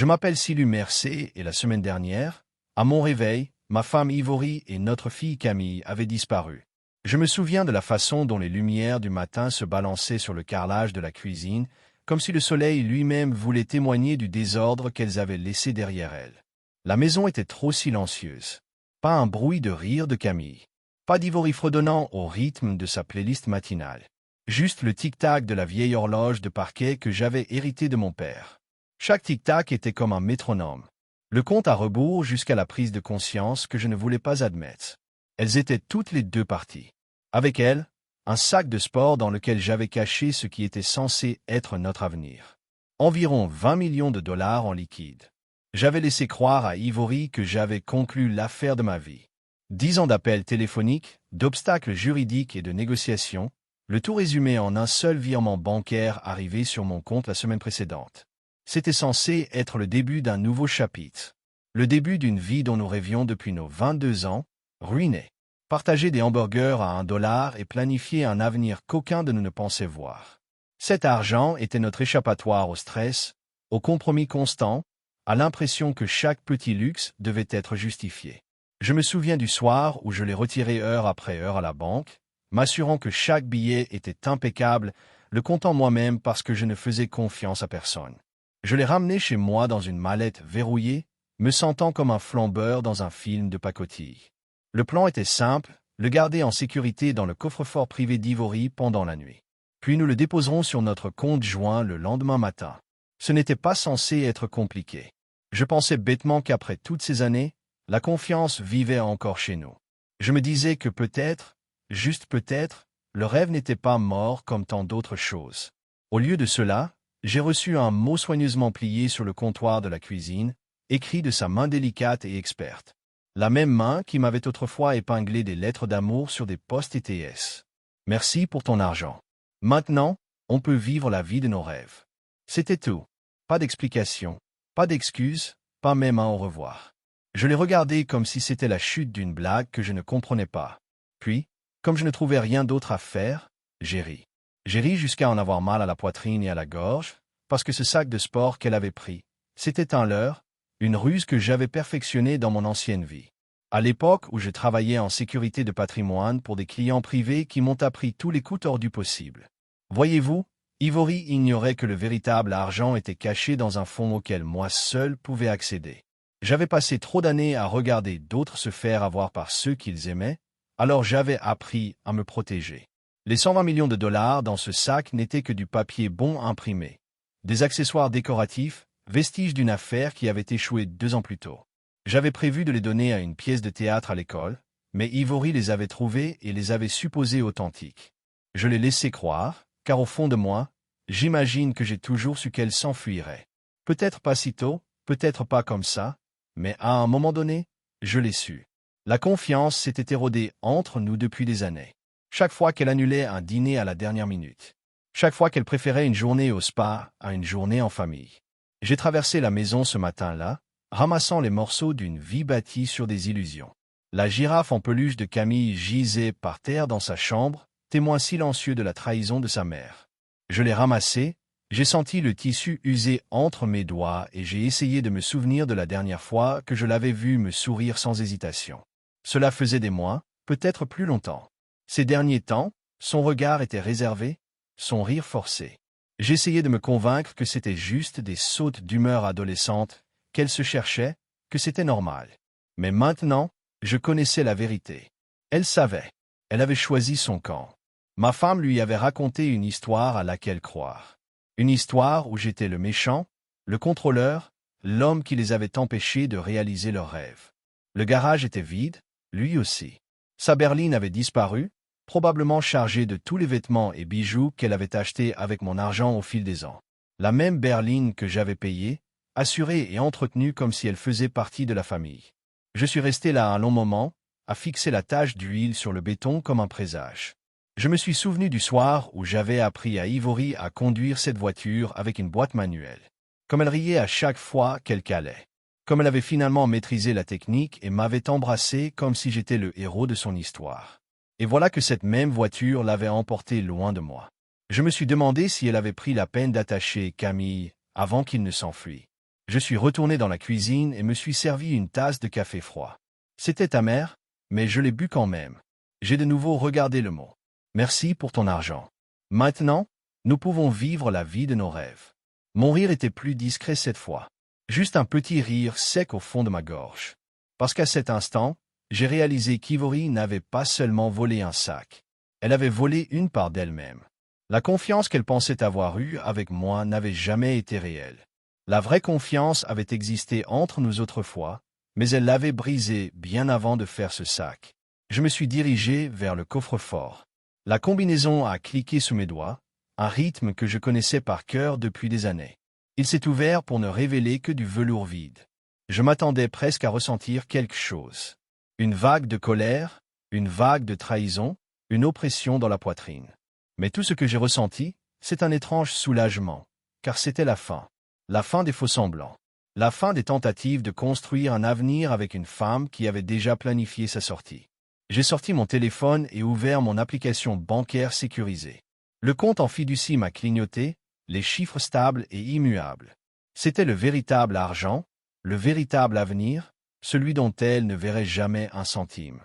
Je m'appelle Silu Mercé et la semaine dernière, à mon réveil, ma femme Ivory et notre fille Camille avaient disparu. Je me souviens de la façon dont les lumières du matin se balançaient sur le carrelage de la cuisine, comme si le soleil lui-même voulait témoigner du désordre qu'elles avaient laissé derrière elles. La maison était trop silencieuse. Pas un bruit de rire de Camille. Pas d'Ivory fredonnant au rythme de sa playlist matinale. Juste le tic-tac de la vieille horloge de parquet que j'avais héritée de mon père. Chaque tic-tac était comme un métronome. Le compte à rebours jusqu'à la prise de conscience que je ne voulais pas admettre. Elles étaient toutes les deux parties. Avec elles, un sac de sport dans lequel j'avais caché ce qui était censé être notre avenir. Environ 20 millions de dollars en liquide. J'avais laissé croire à Ivory que j'avais conclu l'affaire de ma vie. 10 ans d'appels téléphoniques, d'obstacles juridiques et de négociations, le tout résumé en un seul virement bancaire arrivé sur mon compte la semaine précédente. C'était censé être le début d'un nouveau chapitre. Le début d'une vie dont nous rêvions depuis nos 22 ans, ruinée. Partager des hamburgers à $1 et planifier un avenir qu'aucun de nous ne pensait voir. Cet argent était notre échappatoire au stress, au compromis constant, à l'impression que chaque petit luxe devait être justifié. Je me souviens du soir où je l'ai retiré heure après heure à la banque, m'assurant que chaque billet était impeccable, le comptant moi-même parce que je ne faisais confiance à personne. Je l'ai ramené chez moi dans une mallette verrouillée, me sentant comme un flambeur dans un film de pacotille. Le plan était simple, le garder en sécurité dans le coffre-fort privé d'Ivory pendant la nuit. Puis nous le déposerons sur notre compte joint le lendemain matin. Ce n'était pas censé être compliqué. Je pensais bêtement qu'après toutes ces années, la confiance vivait encore chez nous. Je me disais que peut-être, juste peut-être, le rêve n'était pas mort comme tant d'autres choses. Au lieu de cela, j'ai reçu un mot soigneusement plié sur le comptoir de la cuisine, écrit de sa main délicate et experte. La même main qui m'avait autrefois épinglé des lettres d'amour sur des post-it. Merci pour ton argent. Maintenant, on peut vivre la vie de nos rêves. C'était tout. Pas d'explication, pas d'excuses, pas même un au revoir. Je l'ai regardé comme si c'était la chute d'une blague que je ne comprenais pas. Puis, comme je ne trouvais rien d'autre à faire, j'ai ri. J'ai ri jusqu'à en avoir mal à la poitrine et à la gorge, parce que ce sac de sport qu'elle avait pris, c'était un leurre, une ruse que j'avais perfectionnée dans mon ancienne vie. À l'époque où je travaillais en sécurité de patrimoine pour des clients privés qui m'ont appris tous les coups tordus possibles. Voyez-vous, Ivory ignorait que le véritable argent était caché dans un fonds auquel moi seul pouvais accéder. J'avais passé trop d'années à regarder d'autres se faire avoir par ceux qu'ils aimaient, alors j'avais appris à me protéger. Les 120 millions de dollars dans ce sac n'étaient que du papier bon imprimé. Des accessoires décoratifs, vestiges d'une affaire qui avait échoué 2 ans plus tôt. J'avais prévu de les donner à une pièce de théâtre à l'école, mais Ivory les avait trouvés et les avait supposés authentiques. Je les laissais croire, car au fond de moi, j'imagine que j'ai toujours su qu'elles s'enfuiraient. Peut-être pas si tôt, peut-être pas comme ça, mais à un moment donné, je l'ai su. La confiance s'était érodée entre nous depuis des années. Chaque fois qu'elle annulait un dîner à la dernière minute. Chaque fois qu'elle préférait une journée au spa à une journée en famille. J'ai traversé la maison ce matin-là, ramassant les morceaux d'une vie bâtie sur des illusions. La girafe en peluche de Camille gisait par terre dans sa chambre, témoin silencieux de la trahison de sa mère. Je l'ai ramassée, j'ai senti le tissu usé entre mes doigts et j'ai essayé de me souvenir de la dernière fois que je l'avais vue me sourire sans hésitation. Cela faisait des mois, peut-être plus longtemps. Ces derniers temps, son regard était réservé, son rire forcé. J'essayais de me convaincre que c'était juste des sautes d'humeur adolescente, qu'elle se cherchait, que c'était normal. Mais maintenant, je connaissais la vérité. Elle savait. Elle avait choisi son camp. Ma femme lui avait raconté une histoire à laquelle croire. Une histoire où j'étais le méchant, le contrôleur, l'homme qui les avait empêchés de réaliser leurs rêves. Le garage était vide, lui aussi. Sa berline avait disparu, probablement chargée de tous les vêtements et bijoux qu'elle avait achetés avec mon argent au fil des ans. La même berline que j'avais payée, assurée et entretenue comme si elle faisait partie de la famille. Je suis resté là un long moment, à fixer la tache d'huile sur le béton comme un présage. Je me suis souvenu du soir où j'avais appris à Ivory à conduire cette voiture avec une boîte manuelle. Comme elle riait à chaque fois qu'elle calait. Comme elle avait finalement maîtrisé la technique et m'avait embrassé comme si j'étais le héros de son histoire. Et voilà que cette même voiture l'avait emportée loin de moi. Je me suis demandé si elle avait pris la peine d'attacher Camille avant qu'il ne s'enfuit. Je suis retourné dans la cuisine et me suis servi une tasse de café froid. C'était amer, mais je l'ai bu quand même. J'ai de nouveau regardé le mot. Merci pour ton argent. Maintenant, nous pouvons vivre la vie de nos rêves. Mon rire était plus discret cette fois. Juste un petit rire sec au fond de ma gorge. Parce qu'à cet instant, j'ai réalisé qu'Ivory n'avait pas seulement volé un sac. Elle avait volé une part d'elle-même. La confiance qu'elle pensait avoir eue avec moi n'avait jamais été réelle. La vraie confiance avait existé entre nous autrefois, mais elle l'avait brisée bien avant de faire ce sac. Je me suis dirigé vers le coffre-fort. La combinaison a cliqué sous mes doigts, un rythme que je connaissais par cœur depuis des années. Il s'est ouvert pour ne révéler que du velours vide. Je m'attendais presque à ressentir quelque chose. Une vague de colère, une vague de trahison, une oppression dans la poitrine. Mais tout ce que j'ai ressenti, c'est un étrange soulagement, car c'était la fin. La fin des faux-semblants. La fin des tentatives de construire un avenir avec une femme qui avait déjà planifié sa sortie. J'ai sorti mon téléphone et ouvert mon application bancaire sécurisée. Le compte en fiducie m'a clignoté, les chiffres stables et immuables. C'était le véritable argent, le véritable avenir, celui dont elle ne verrait jamais un centime.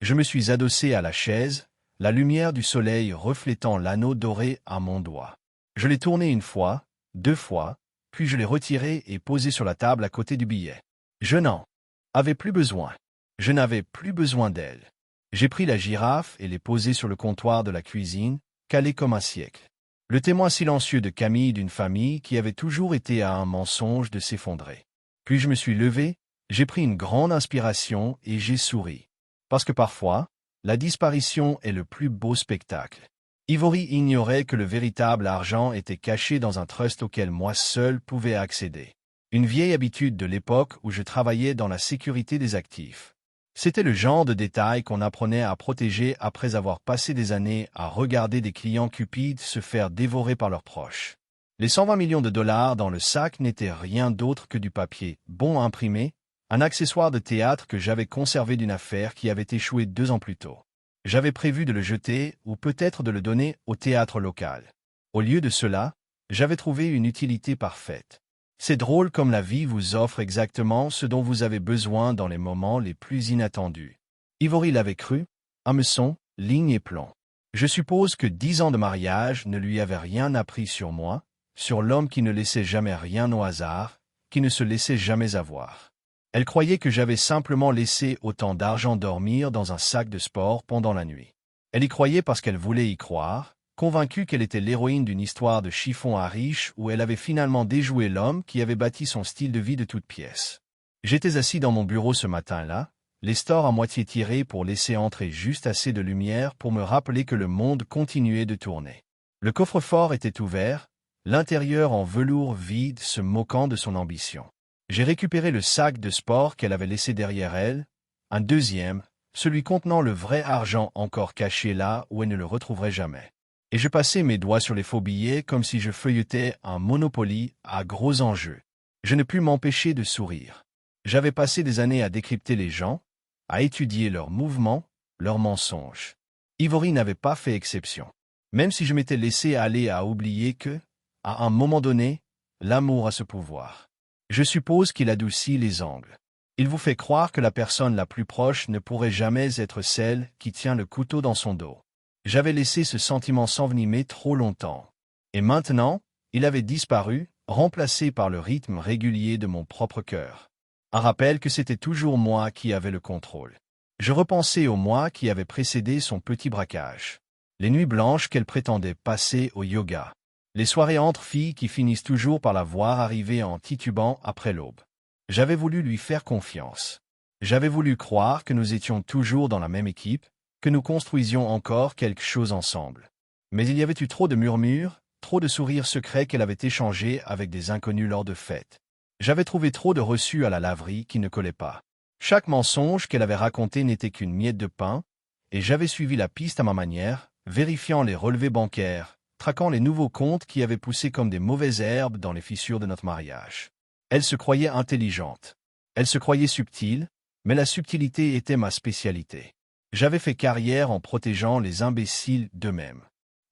Je me suis adossé à la chaise, la lumière du soleil reflétant l'anneau doré à mon doigt. Je l'ai tourné une fois, deux fois, puis je l'ai retiré et posé sur la table à côté du billet. Je n'en avais plus besoin. Je n'avais plus besoin d'elle. J'ai pris la girafe et l'ai posée sur le comptoir de la cuisine, calée comme un siècle. Le témoin silencieux de Camille d'une famille qui avait toujours été à un mensonge de s'effondrer. Puis je me suis levé, j'ai pris une grande inspiration et j'ai souri. Parce que parfois, la disparition est le plus beau spectacle. Ivory ignorait que le véritable argent était caché dans un trust auquel moi seul pouvais accéder. Une vieille habitude de l'époque où je travaillais dans la sécurité des actifs. C'était le genre de détail qu'on apprenait à protéger après avoir passé des années à regarder des clients cupides se faire dévorer par leurs proches. Les 120 millions de dollars dans le sac n'étaient rien d'autre que du papier, bon imprimé, un accessoire de théâtre que j'avais conservé d'une affaire qui avait échoué 2 ans plus tôt. J'avais prévu de le jeter ou peut-être de le donner au théâtre local. Au lieu de cela, j'avais trouvé une utilité parfaite. C'est drôle comme la vie vous offre exactement ce dont vous avez besoin dans les moments les plus inattendus. Ivory l'avait cru, hameçon, ligne et plomb. Je suppose que 10 ans de mariage ne lui avaient rien appris sur moi, sur l'homme qui ne laissait jamais rien au hasard, qui ne se laissait jamais avoir. Elle croyait que j'avais simplement laissé autant d'argent dormir dans un sac de sport pendant la nuit. Elle y croyait parce qu'elle voulait y croire, convaincue qu'elle était l'héroïne d'une histoire de chiffon à riche où elle avait finalement déjoué l'homme qui avait bâti son style de vie de toutes pièces. J'étais assis dans mon bureau ce matin-là, les stores à moitié tirés pour laisser entrer juste assez de lumière pour me rappeler que le monde continuait de tourner. Le coffre-fort était ouvert, l'intérieur en velours vide se moquant de son ambition. J'ai récupéré le sac de sport qu'elle avait laissé derrière elle, un deuxième, celui contenant le vrai argent encore caché là où elle ne le retrouverait jamais. Et je passais mes doigts sur les faux billets comme si je feuilletais un Monopoly à gros enjeux. Je ne pus m'empêcher de sourire. J'avais passé des années à décrypter les gens, à étudier leurs mouvements, leurs mensonges. Ivory n'avait pas fait exception. Même si je m'étais laissé aller à oublier que, à un moment donné, l'amour a ce pouvoir. Je suppose qu'il adoucit les angles. Il vous fait croire que la personne la plus proche ne pourrait jamais être celle qui tient le couteau dans son dos. J'avais laissé ce sentiment s'envenimer trop longtemps. Et maintenant, il avait disparu, remplacé par le rythme régulier de mon propre cœur. Un rappel que c'était toujours moi qui avais le contrôle. Je repensais au mois qui avait précédé son petit braquage. Les nuits blanches qu'elle prétendait passer au yoga. Les soirées entre filles qui finissent toujours par la voir arriver en titubant après l'aube. J'avais voulu lui faire confiance. J'avais voulu croire que nous étions toujours dans la même équipe, que nous construisions encore quelque chose ensemble. Mais il y avait eu trop de murmures, trop de sourires secrets qu'elle avait échangés avec des inconnus lors de fêtes. J'avais trouvé trop de reçus à la laverie qui ne collaient pas. Chaque mensonge qu'elle avait raconté n'était qu'une miette de pain, et j'avais suivi la piste à ma manière, vérifiant les relevés bancaires, traquant les nouveaux comptes qui avaient poussé comme des mauvaises herbes dans les fissures de notre mariage. Elle se croyait intelligente. Elle se croyait subtile, mais la subtilité était ma spécialité. J'avais fait carrière en protégeant les imbéciles d'eux-mêmes.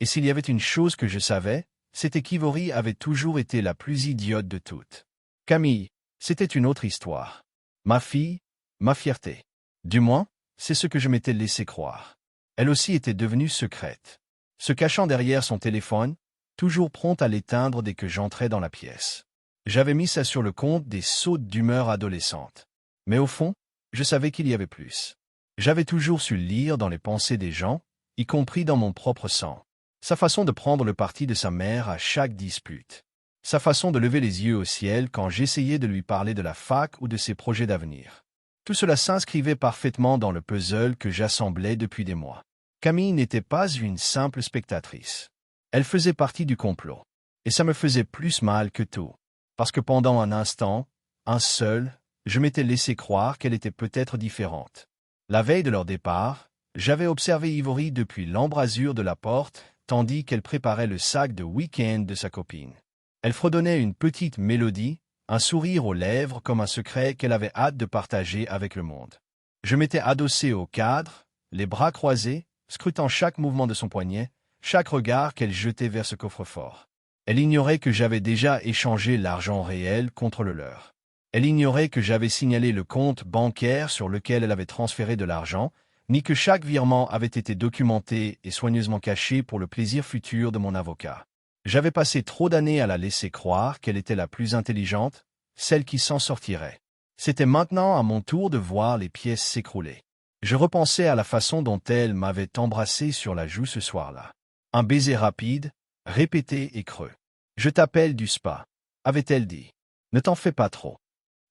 Et s'il y avait une chose que je savais, c'était qu'Ivory avait toujours été la plus idiote de toutes. Camille, C'était une autre histoire. Ma fille, ma fierté. Du moins, c'est ce que je m'étais laissé croire. Elle aussi était devenue secrète. Se cachant derrière son téléphone, toujours prompte à l'éteindre dès que j'entrais dans la pièce. J'avais mis ça sur le compte des sautes d'humeur adolescente. Mais au fond, je savais qu'il y avait plus. J'avais toujours su lire dans les pensées des gens, y compris dans mon propre sang. Sa façon de prendre le parti de sa mère à chaque dispute. Sa façon de lever les yeux au ciel quand j'essayais de lui parler de la fac ou de ses projets d'avenir. Tout cela s'inscrivait parfaitement dans le puzzle que j'assemblais depuis des mois. Camille n'était pas une simple spectatrice. Elle faisait partie du complot. Et ça me faisait plus mal que tout. Parce que pendant un instant, un seul, je m'étais laissé croire qu'elle était peut-être différente. La veille de leur départ, j'avais observé Ivory depuis l'embrasure de la porte, tandis qu'elle préparait le sac de week-end de sa copine. Elle fredonnait une petite mélodie, un sourire aux lèvres comme un secret qu'elle avait hâte de partager avec le monde. Je m'étais adossé au cadre, les bras croisés, scrutant chaque mouvement de son poignet, chaque regard qu'elle jetait vers ce coffre-fort. Elle ignorait que j'avais déjà échangé l'argent réel contre le leur. Elle ignorait que j'avais signalé le compte bancaire sur lequel elle avait transféré de l'argent, ni que chaque virement avait été documenté et soigneusement caché pour le plaisir futur de mon avocat. J'avais passé trop d'années à la laisser croire qu'elle était la plus intelligente, celle qui s'en sortirait. C'était maintenant à mon tour de voir les pièces s'écrouler. Je repensais à la façon dont elle m'avait embrassé sur la joue ce soir-là. Un baiser rapide, répété et creux. « Je t'appelle du spa », avait-elle dit. « Ne t'en fais pas trop. »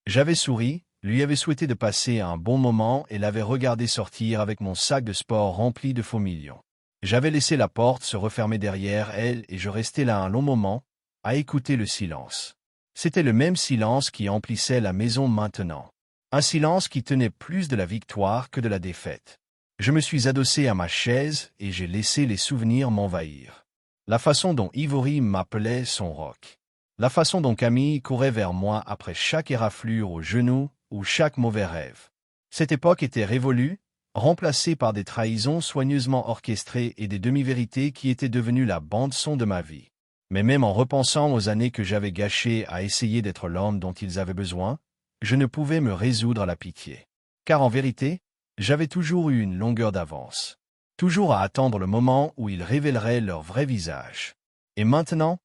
J'avais souri, lui avais souhaité de passer un bon moment et l'avais regardé sortir avec mon sac de sport rempli de faux millions. J'avais laissé la porte se refermer derrière elle et je restais là un long moment, à écouter le silence. C'était le même silence qui emplissait la maison maintenant. Un silence qui tenait plus de la victoire que de la défaite. Je me suis adossé à ma chaise et j'ai laissé les souvenirs m'envahir. La façon dont Ivory m'appelait son roc. La façon dont Camille courait vers moi après chaque éraflure au genou ou chaque mauvais rêve. Cette époque était révolue, remplacée par des trahisons soigneusement orchestrées et des demi-vérités qui étaient devenues la bande-son de ma vie. Mais même en repensant aux années que j'avais gâchées à essayer d'être l'homme dont ils avaient besoin, je ne pouvais me résoudre à la pitié. Car en vérité, j'avais toujours eu une longueur d'avance. Toujours à attendre le moment où ils révéleraient leur vrai visage. Et maintenant,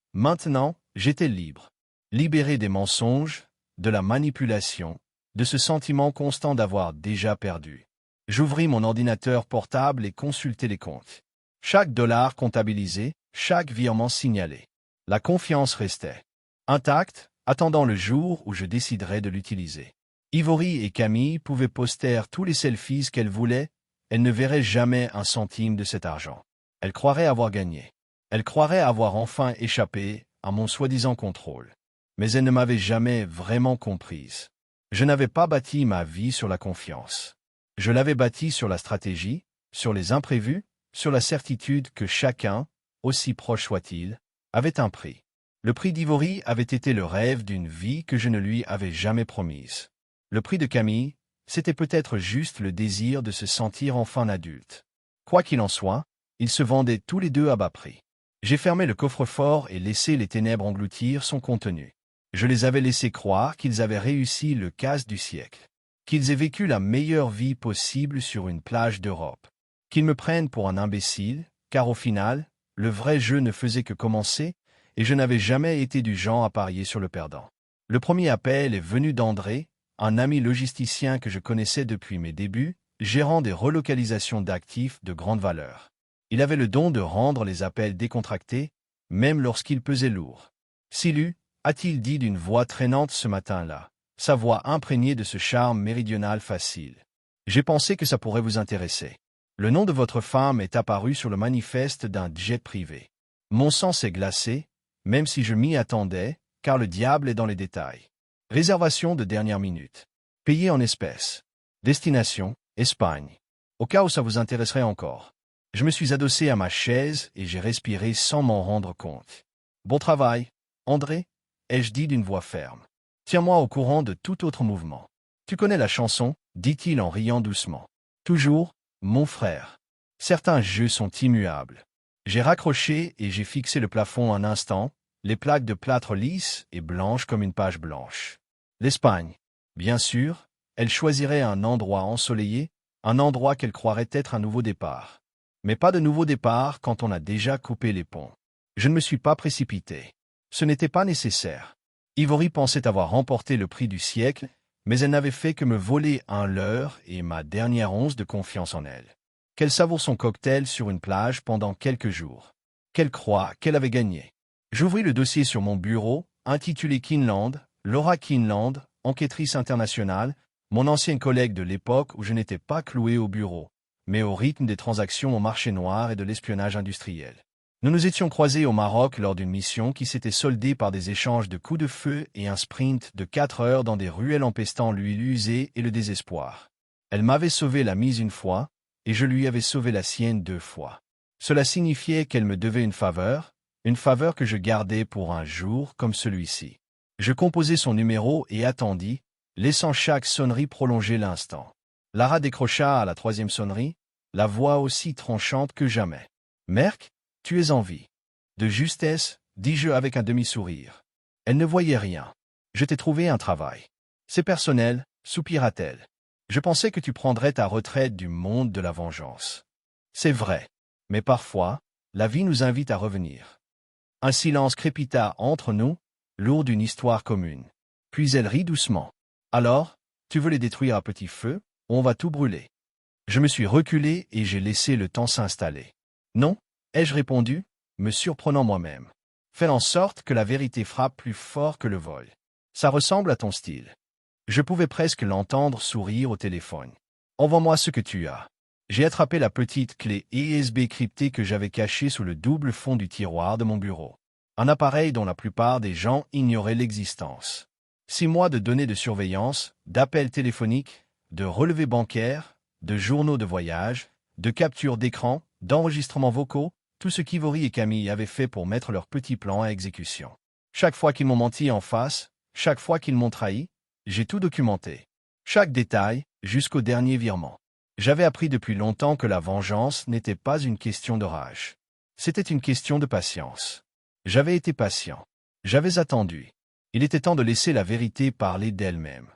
j'étais libre. Libéré des mensonges, de la manipulation, de ce sentiment constant d'avoir déjà perdu. J'ouvris mon ordinateur portable et consultai les comptes. Chaque dollar comptabilisé, chaque virement signalé. La confiance restait intacte, attendant le jour où je déciderais de l'utiliser. Ivory et Camille pouvaient poster tous les selfies qu'elles voulaient, elles ne verraient jamais un centime de cet argent. Elles croiraient avoir gagné. Elles croiraient avoir enfin échappé à mon soi-disant contrôle. Mais elles ne m'avaient jamais vraiment comprise. Je n'avais pas bâti ma vie sur la confiance. Je l'avais bâtie sur la stratégie, sur les imprévus, sur la certitude que chacun, aussi proche soit-il, avait un prix. Le prix d'Ivory avait été le rêve d'une vie que je ne lui avais jamais promise. Le prix de Camille, c'était peut-être juste le désir de se sentir enfin adulte. Quoi qu'il en soit, ils se vendaient tous les deux à bas prix. J'ai fermé le coffre-fort et laissé les ténèbres engloutir son contenu. Je les avais laissés croire qu'ils avaient réussi le casse du siècle, qu'ils aient vécu la meilleure vie possible sur une plage d'Europe, qu'ils me prennent pour un imbécile, car au final, le vrai jeu ne faisait que commencer et je n'avais jamais été du genre à parier sur le perdant. Le premier appel est venu d'André, un ami logisticien que je connaissais depuis mes débuts, gérant des relocalisations d'actifs de grande valeur. Il avait le don de rendre les appels décontractés, même lorsqu'ils pesaient lourd. Silu, a-t-il dit d'une voix traînante ce matin-là, sa voix imprégnée de ce charme méridional facile. J'ai pensé que ça pourrait vous intéresser. Le nom de votre femme est apparu sur le manifeste d'un jet privé. Mon sang s'est glacé, même si je m'y attendais, car le diable est dans les détails. Réservation de dernière minute. Payé en espèces. Destination, Espagne. Au cas où ça vous intéresserait encore. Je me suis adossé à ma chaise et j'ai respiré sans m'en rendre compte. Bon travail, André, ai-je dit d'une voix ferme. Tiens-moi au courant de tout autre mouvement. Tu connais la chanson, dit-il en riant doucement. Toujours, mon frère. Certains jeux sont immuables. J'ai raccroché et j'ai fixé le plafond un instant, les plaques de plâtre lisses et blanches comme une page blanche. L'Espagne. Bien sûr, elle choisirait un endroit ensoleillé, un endroit qu'elle croirait être un nouveau départ. Mais pas de nouveau départ quand on a déjà coupé les ponts. Je ne me suis pas précipité. Ce n'était pas nécessaire. Ivory pensait avoir remporté le prix du siècle, mais elle n'avait fait que me voler un leurre et ma dernière once de confiance en elle. Qu'elle savoure son cocktail sur une plage pendant quelques jours. Qu'elle croit qu'elle avait gagné. J'ouvris le dossier sur mon bureau, intitulé Kinland, Laura Kinland, enquêtrice internationale, mon ancien collègue de l'époque où je n'étais pas cloué au bureau, mais au rythme des transactions au marché noir et de l'espionnage industriel. Nous nous étions croisés au Maroc lors d'une mission qui s'était soldée par des échanges de coups de feu et un sprint de 4 heures dans des ruelles empestant l'huile usée et le désespoir. Elle m'avait sauvé la mise une fois, et je lui avais sauvé la sienne 2 fois. Cela signifiait qu'elle me devait une faveur que je gardais pour un jour comme celui-ci. Je composai son numéro et attendis, laissant chaque sonnerie prolonger l'instant. Lara décrocha à la 3e sonnerie, la voix aussi tranchante que jamais. « Merck, tu es en vie. » « De justesse, dis-je avec un demi-sourire. Elle ne voyait rien. « Je t'ai trouvé un travail. »« C'est personnel, soupira-t-elle. Je pensais que tu prendrais ta retraite du monde de la vengeance. » C'est vrai. Mais parfois, la vie nous invite à revenir. Un silence crépita entre nous, lourd d'une histoire commune. Puis elle rit doucement. « Alors, tu veux les détruire à petit feu, ou on va tout brûler ?» Je me suis reculé et j'ai laissé le temps s'installer. « Non, ai-je répondu, me surprenant moi-même. Faire en sorte que la vérité frappe plus fort que le vol. Ça ressemble à ton style. » Je pouvais presque l'entendre sourire au téléphone. « Envoie-moi ce que tu as. » J'ai attrapé la petite clé USB cryptée que j'avais cachée sous le double fond du tiroir de mon bureau. Un appareil dont la plupart des gens ignoraient l'existence. 6 mois de données de surveillance, d'appels téléphoniques, de relevés bancaires, de journaux de voyage, de captures d'écran, d'enregistrements vocaux, tout ce qu'Ivory et Camille avaient fait pour mettre leur petit plan à exécution. Chaque fois qu'ils m'ont menti en face, chaque fois qu'ils m'ont trahi, j'ai tout documenté. Chaque détail, jusqu'au dernier virement. J'avais appris depuis longtemps que la vengeance n'était pas une question de rage. C'était une question de patience. J'avais été patient. J'avais attendu. Il était temps de laisser la vérité parler d'elle-même.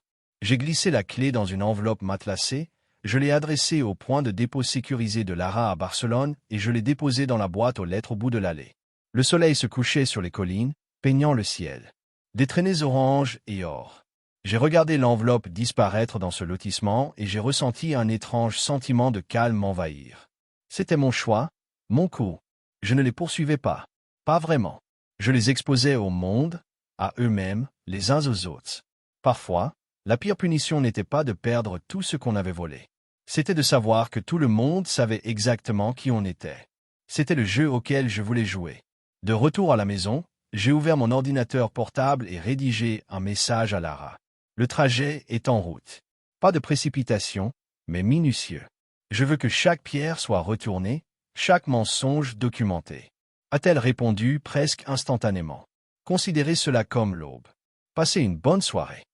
J'ai glissé la clé dans une enveloppe matelassée, je l'ai adressée au point de dépôt sécurisé de Lara à Barcelone et je l'ai déposée dans la boîte aux lettres au bout de l'allée. Le soleil se couchait sur les collines, peignant le ciel. Des traînées orange et or. J'ai regardé l'enveloppe disparaître dans ce lotissement et j'ai ressenti un étrange sentiment de calme m'envahir. C'était mon choix, mon coup. Je ne les poursuivais pas. Pas vraiment. Je les exposais au monde, à eux-mêmes, les uns aux autres. Parfois, la pire punition n'était pas de perdre tout ce qu'on avait volé. C'était de savoir que tout le monde savait exactement qui on était. C'était le jeu auquel je voulais jouer. De retour à la maison, j'ai ouvert mon ordinateur portable et rédigé un message à Lara. Le trajet est en route. Pas de précipitation, mais minutieux. Je veux que chaque pierre soit retournée, chaque mensonge documenté. A-t-elle répondu presque instantanément. Considérez cela comme l'aube. Passez une bonne soirée.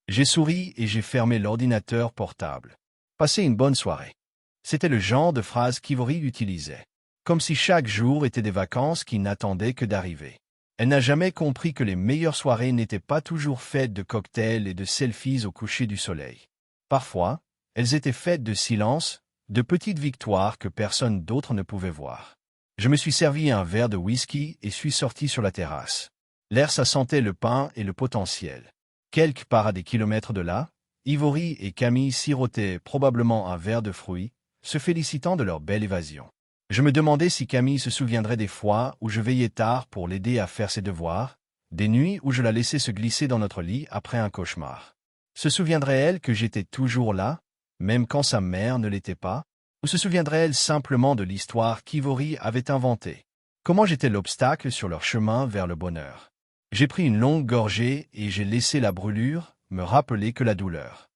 J'ai souri et j'ai fermé l'ordinateur portable. Passez une bonne soirée. C'était le genre de phrase qu'Ivory utilisait. Comme si chaque jour était des vacances qui n'attendaient que d'arriver. Elle n'a jamais compris que les meilleures soirées n'étaient pas toujours faites de cocktails et de selfies au coucher du soleil. Parfois, elles étaient faites de silence, de petites victoires que personne d'autre ne pouvait voir. Je me suis servi un verre de whisky et suis sorti sur la terrasse. L'air ça sentait le pain et le potentiel. Quelque part à des kilomètres de là, Ivory et Camille sirotaient probablement un verre de fruits, se félicitant de leur belle évasion. Je me demandais si Camille se souviendrait des fois où je veillais tard pour l'aider à faire ses devoirs, des nuits où je la laissais se glisser dans notre lit après un cauchemar. Se souviendrait-elle que j'étais toujours là, même quand sa mère ne l'était pas, ou se souviendrait-elle simplement de l'histoire qu'Ivory avait inventée? Comment j'étais l'obstacle sur leur chemin vers le bonheur? J'ai pris une longue gorgée et j'ai laissé la brûlure me rappeler que la douleur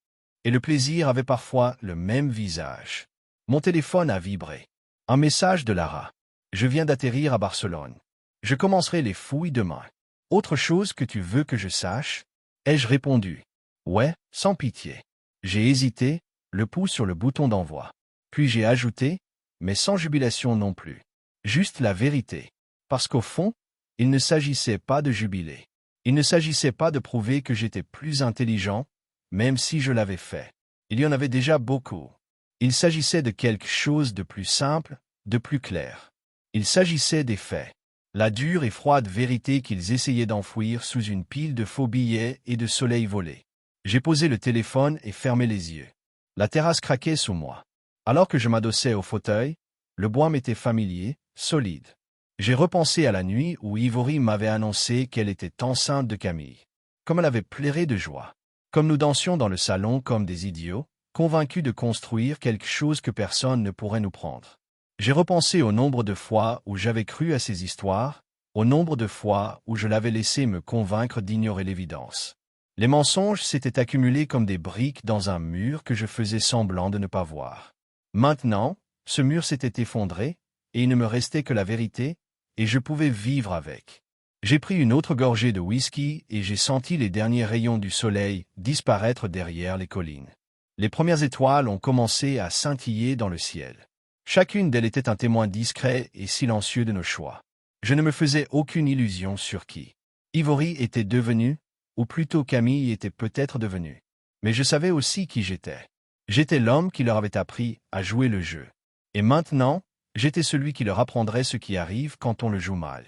et le plaisir avaient parfois le même visage. Mon téléphone a vibré. Un message de Lara. Je viens d'atterrir à Barcelone. Je commencerai les fouilles demain. Autre chose que tu veux que je sache? Ai-je répondu. Ouais, sans pitié. J'ai hésité, le pouce sur le bouton d'envoi. Puis j'ai ajouté, mais sans jubilation non plus. Juste la vérité. Parce qu'au fond, il ne s'agissait pas de jubiler. Il ne s'agissait pas de prouver que j'étais plus intelligent, même si je l'avais fait. Il y en avait déjà beaucoup. Il s'agissait de quelque chose de plus simple, de plus clair. Il s'agissait des faits. La dure et froide vérité qu'ils essayaient d'enfouir sous une pile de faux billets et de soleil volé. J'ai posé le téléphone et fermé les yeux. La terrasse craquait sous moi. Alors que je m'adossais au fauteuil, le bois m'était familier, solide. J'ai repensé à la nuit où Ivory m'avait annoncé qu'elle était enceinte de Camille. Comme elle avait pleuré de joie. Comme nous dansions dans le salon comme des idiots, convaincus de construire quelque chose que personne ne pourrait nous prendre. J'ai repensé au nombre de fois où j'avais cru à ces histoires, au nombre de fois où je l'avais laissé me convaincre d'ignorer l'évidence. Les mensonges s'étaient accumulés comme des briques dans un mur que je faisais semblant de ne pas voir. Maintenant, ce mur s'était effondré, et il ne me restait que la vérité, et je pouvais vivre avec. J'ai pris une autre gorgée de whisky et j'ai senti les derniers rayons du soleil disparaître derrière les collines. Les premières étoiles ont commencé à scintiller dans le ciel. Chacune d'elles était un témoin discret et silencieux de nos choix. Je ne me faisais aucune illusion sur qui Ivory était devenu, ou plutôt Camille était peut-être devenue. Mais je savais aussi qui j'étais. J'étais l'homme qui leur avait appris à jouer le jeu. Et maintenant, j'étais celui qui leur apprendrait ce qui arrive quand on le joue mal.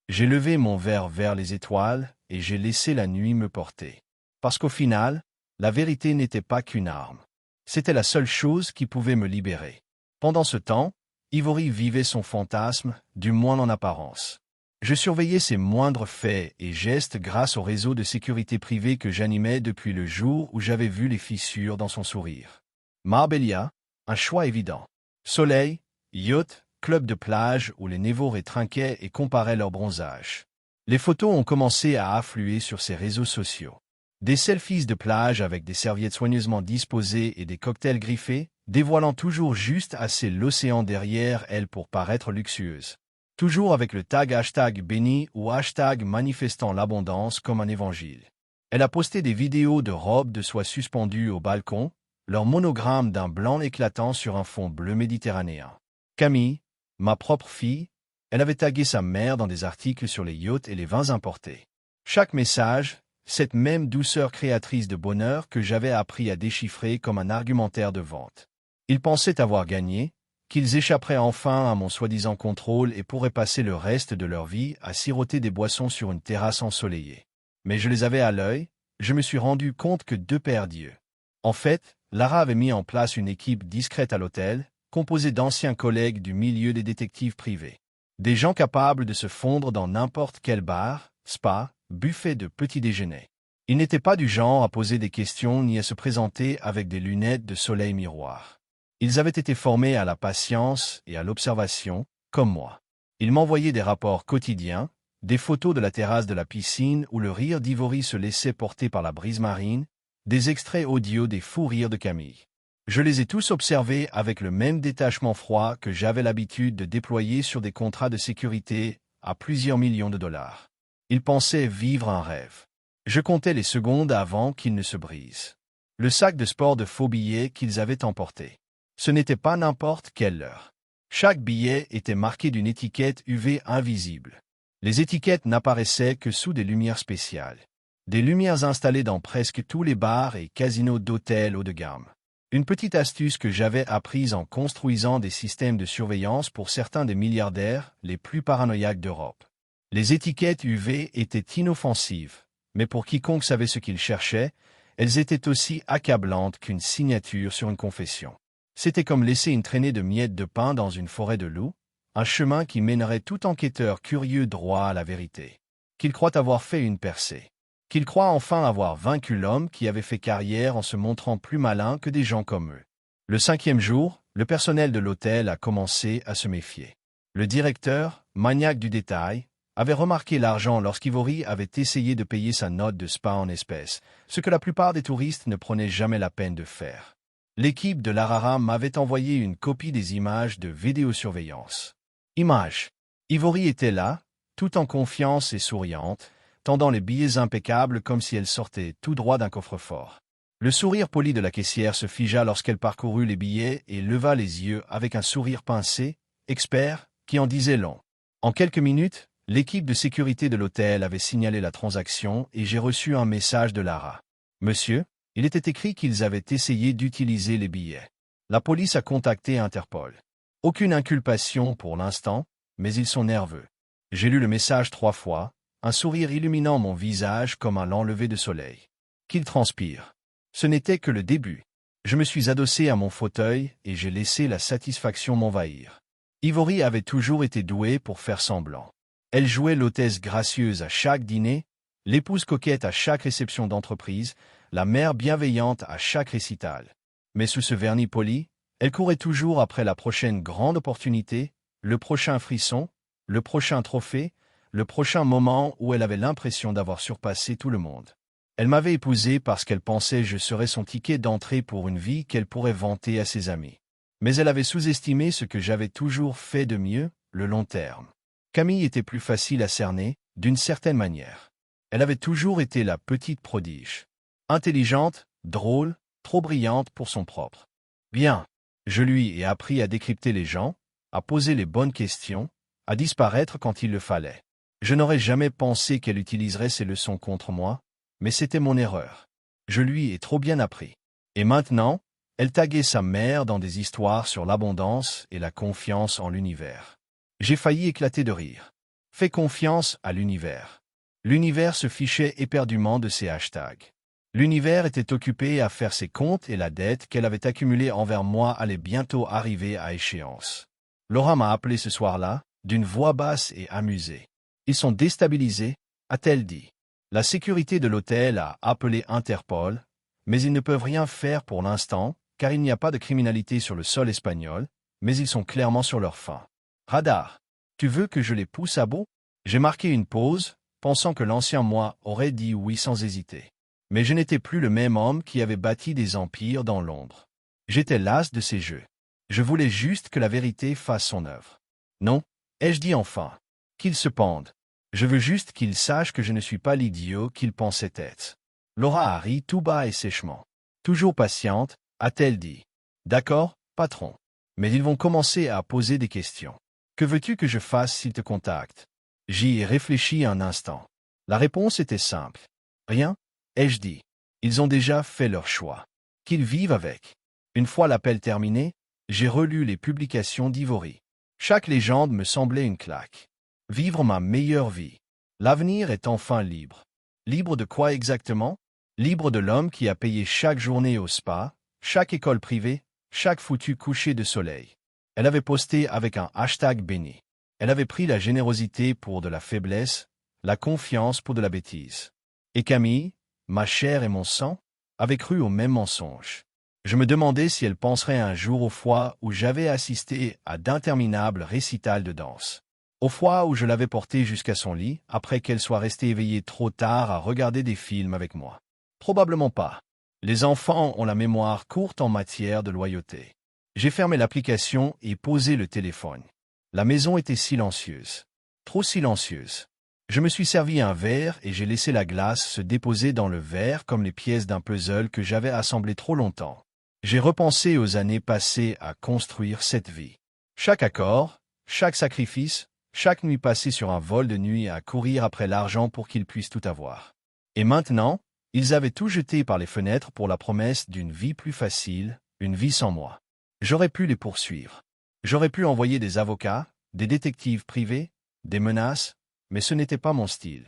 J'ai levé mon verre vers les étoiles et j'ai laissé la nuit me porter. Parce qu'au final, la vérité n'était pas qu'une arme. C'était la seule chose qui pouvait me libérer. Pendant ce temps, Ivory vivait son fantasme, du moins en apparence. Je surveillais ses moindres faits et gestes grâce au réseau de sécurité privée que j'animais depuis le jour où j'avais vu les fissures dans son sourire. Marbella, un choix évident. Soleil, yacht, club de plage où les névaux trinquaient et comparaient leur bronzage. Les photos ont commencé à affluer sur ses réseaux sociaux. Des selfies de plage avec des serviettes soigneusement disposées et des cocktails griffés, dévoilant toujours juste assez l'océan derrière elle pour paraître luxueuse. Toujours avec le tag hashtag béni ou hashtag manifestant l'abondance comme un évangile. Elle a posté des vidéos de robes de soie suspendues au balcon, leur monogramme d'un blanc éclatant sur un fond bleu méditerranéen. Camille, ma propre fille, elle avait tagué sa mère dans des articles sur les yachts et les vins importés. Chaque message, cette même douceur créatrice de bonheur que j'avais appris à déchiffrer comme un argumentaire de vente. Ils pensaient avoir gagné, qu'ils échapperaient enfin à mon soi-disant contrôle et pourraient passer le reste de leur vie à siroter des boissons sur une terrasse ensoleillée. Mais je les avais à l'œil, je me suis rendu compte que deux paires d'yeux. En fait, Lara avait mis en place une équipe discrète à l'hôtel, composée d'anciens collègues du milieu des détectives privés. Des gens capables de se fondre dans n'importe quel bar, spa, buffet de petit déjeuner. Ils n'étaient pas du genre à poser des questions ni à se présenter avec des lunettes de soleil miroir. Ils avaient été formés à la patience et à l'observation, comme moi. Ils m'envoyaient des rapports quotidiens, des photos de la terrasse de la piscine où le rire d'Ivory se laissait porter par la brise marine, des extraits audio des fous rires de Camille. Je les ai tous observés avec le même détachement froid que j'avais l'habitude de déployer sur des contrats de sécurité à plusieurs millions de dollars. Ils pensaient vivre un rêve. Je comptais les secondes avant qu'ils ne se brisent. Le sac de sport de faux billets qu'ils avaient emporté. Ce n'était pas n'importe quelle heure. Chaque billet était marqué d'une étiquette UV invisible. Les étiquettes n'apparaissaient que sous des lumières spéciales. Des lumières installées dans presque tous les bars et casinos d'hôtels haut de gamme. Une petite astuce que j'avais apprise en construisant des systèmes de surveillance pour certains des milliardaires les plus paranoïaques d'Europe. Les étiquettes UV étaient inoffensives, mais pour quiconque savait ce qu'il cherchait, elles étaient aussi accablantes qu'une signature sur une confession. C'était comme laisser une traînée de miettes de pain dans une forêt de loups, un chemin qui mènerait tout enquêteur curieux droit à la vérité. Qu'il croit avoir fait une percée. Qu'il croit enfin avoir vaincu l'homme qui avait fait carrière en se montrant plus malin que des gens comme eux. Le 5e jour, le personnel de l'hôtel a commencé à se méfier. Le directeur, maniaque du détail, avait remarqué l'argent lorsqu'Ivory avait essayé de payer sa note de spa en espèces, ce que la plupart des touristes ne prenaient jamais la peine de faire. L'équipe de l'Arara m'avait envoyé une copie des images de vidéosurveillance. Images. Ivory était là, tout en confiance et souriante, tendant les billets impeccables comme si elle sortait tout droit d'un coffre-fort. Le sourire poli de la caissière se figea lorsqu'elle parcourut les billets et leva les yeux avec un sourire pincé, expert, qui en disait long. En quelques minutes, L'équipe de sécurité de l'hôtel avait signalé la transaction et j'ai reçu un message de Lara. Monsieur, il était écrit qu'ils avaient essayé d'utiliser les billets. La police a contacté Interpol. Aucune inculpation pour l'instant, mais ils sont nerveux. J'ai lu le message 3 fois, un sourire illuminant mon visage comme un lever de soleil. Qu'il transpire. Ce n'était que le début. Je me suis adossé à mon fauteuil et j'ai laissé la satisfaction m'envahir. Ivory avait toujours été douée pour faire semblant. Elle jouait l'hôtesse gracieuse à chaque dîner, l'épouse coquette à chaque réception d'entreprise, la mère bienveillante à chaque récital. Mais sous ce vernis poli, elle courait toujours après la prochaine grande opportunité, le prochain frisson, le prochain trophée, le prochain moment où elle avait l'impression d'avoir surpassé tout le monde. Elle m'avait épousé parce qu'elle pensait que je serais son ticket d'entrée pour une vie qu'elle pourrait vanter à ses amis. Mais elle avait sous-estimé ce que j'avais toujours fait de mieux, le long terme. Camille était plus facile à cerner, d'une certaine manière. Elle avait toujours été la petite prodige. Intelligente, drôle, trop brillante pour son propre. Bien. Je lui ai appris à décrypter les gens, à poser les bonnes questions, à disparaître quand il le fallait. Je n'aurais jamais pensé qu'elle utiliserait ces leçons contre moi, mais c'était mon erreur. Je lui ai trop bien appris. Et maintenant, elle taguait sa mère dans des histoires sur l'abondance et la confiance en l'univers. J'ai failli éclater de rire. Fais confiance à l'univers. L'univers se fichait éperdument de ses hashtags. L'univers était occupé à faire ses comptes et la dette qu'elle avait accumulée envers moi allait bientôt arriver à échéance. Laura m'a appelé ce soir-là, d'une voix basse et amusée. Ils sont déstabilisés, a-t-elle dit. La sécurité de l'hôtel a appelé Interpol, mais ils ne peuvent rien faire pour l'instant, car il n'y a pas de criminalité sur le sol espagnol, mais ils sont clairement sur leur faim. Radar, tu veux que je les pousse à bout? J'ai marqué une pause, pensant que l'ancien moi aurait dit oui sans hésiter. Mais je n'étais plus le même homme qui avait bâti des empires dans l'ombre. J'étais las de ces jeux. Je voulais juste que la vérité fasse son œuvre. Non, ai-je dit enfin. Qu'il se pende. Je veux juste qu'il sache que je ne suis pas l'idiot qu'il pensait être. Laura a ri tout bas et sèchement. Toujours patiente, a-t-elle dit. D'accord, patron. Mais ils vont commencer à poser des questions. Que veux-tu que je fasse s'ils te contactent? J'y ai réfléchi un instant. La réponse était simple. Rien, ai-je dit. Ils ont déjà fait leur choix. Qu'ils vivent avec. Une fois l'appel terminé, j'ai relu les publications d'Ivory. Chaque légende me semblait une claque. Vivre ma meilleure vie. L'avenir est enfin libre. Libre de quoi exactement? Libre de l'homme qui a payé chaque journée au spa, chaque école privée, chaque foutu coucher de soleil. Elle avait posté avec un hashtag béni. Elle avait pris la générosité pour de la faiblesse, la confiance pour de la bêtise. Et Camille, ma chair et mon sang, avait cru au même mensonge. Je me demandais si elle penserait un jour aux fois où j'avais assisté à d'interminables récitals de danse. Aux fois où je l'avais portée jusqu'à son lit, après qu'elle soit restée éveillée trop tard à regarder des films avec moi. Probablement pas. Les enfants ont la mémoire courte en matière de loyauté. J'ai fermé l'application et posé le téléphone. La maison était silencieuse. Trop silencieuse. Je me suis servi un verre et j'ai laissé la glace se déposer dans le verre comme les pièces d'un puzzle que j'avais assemblé trop longtemps. J'ai repensé aux années passées à construire cette vie. Chaque accord, chaque sacrifice, chaque nuit passée sur un vol de nuit à courir après l'argent pour qu'ils puissent tout avoir. Et maintenant, ils avaient tout jeté par les fenêtres pour la promesse d'une vie plus facile, une vie sans moi. J'aurais pu les poursuivre. J'aurais pu envoyer des avocats, des détectives privés, des menaces, mais ce n'était pas mon style.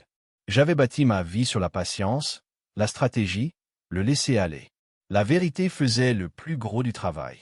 J'avais bâti ma vie sur la patience, la stratégie, le laisser-aller. La vérité faisait le plus gros du travail.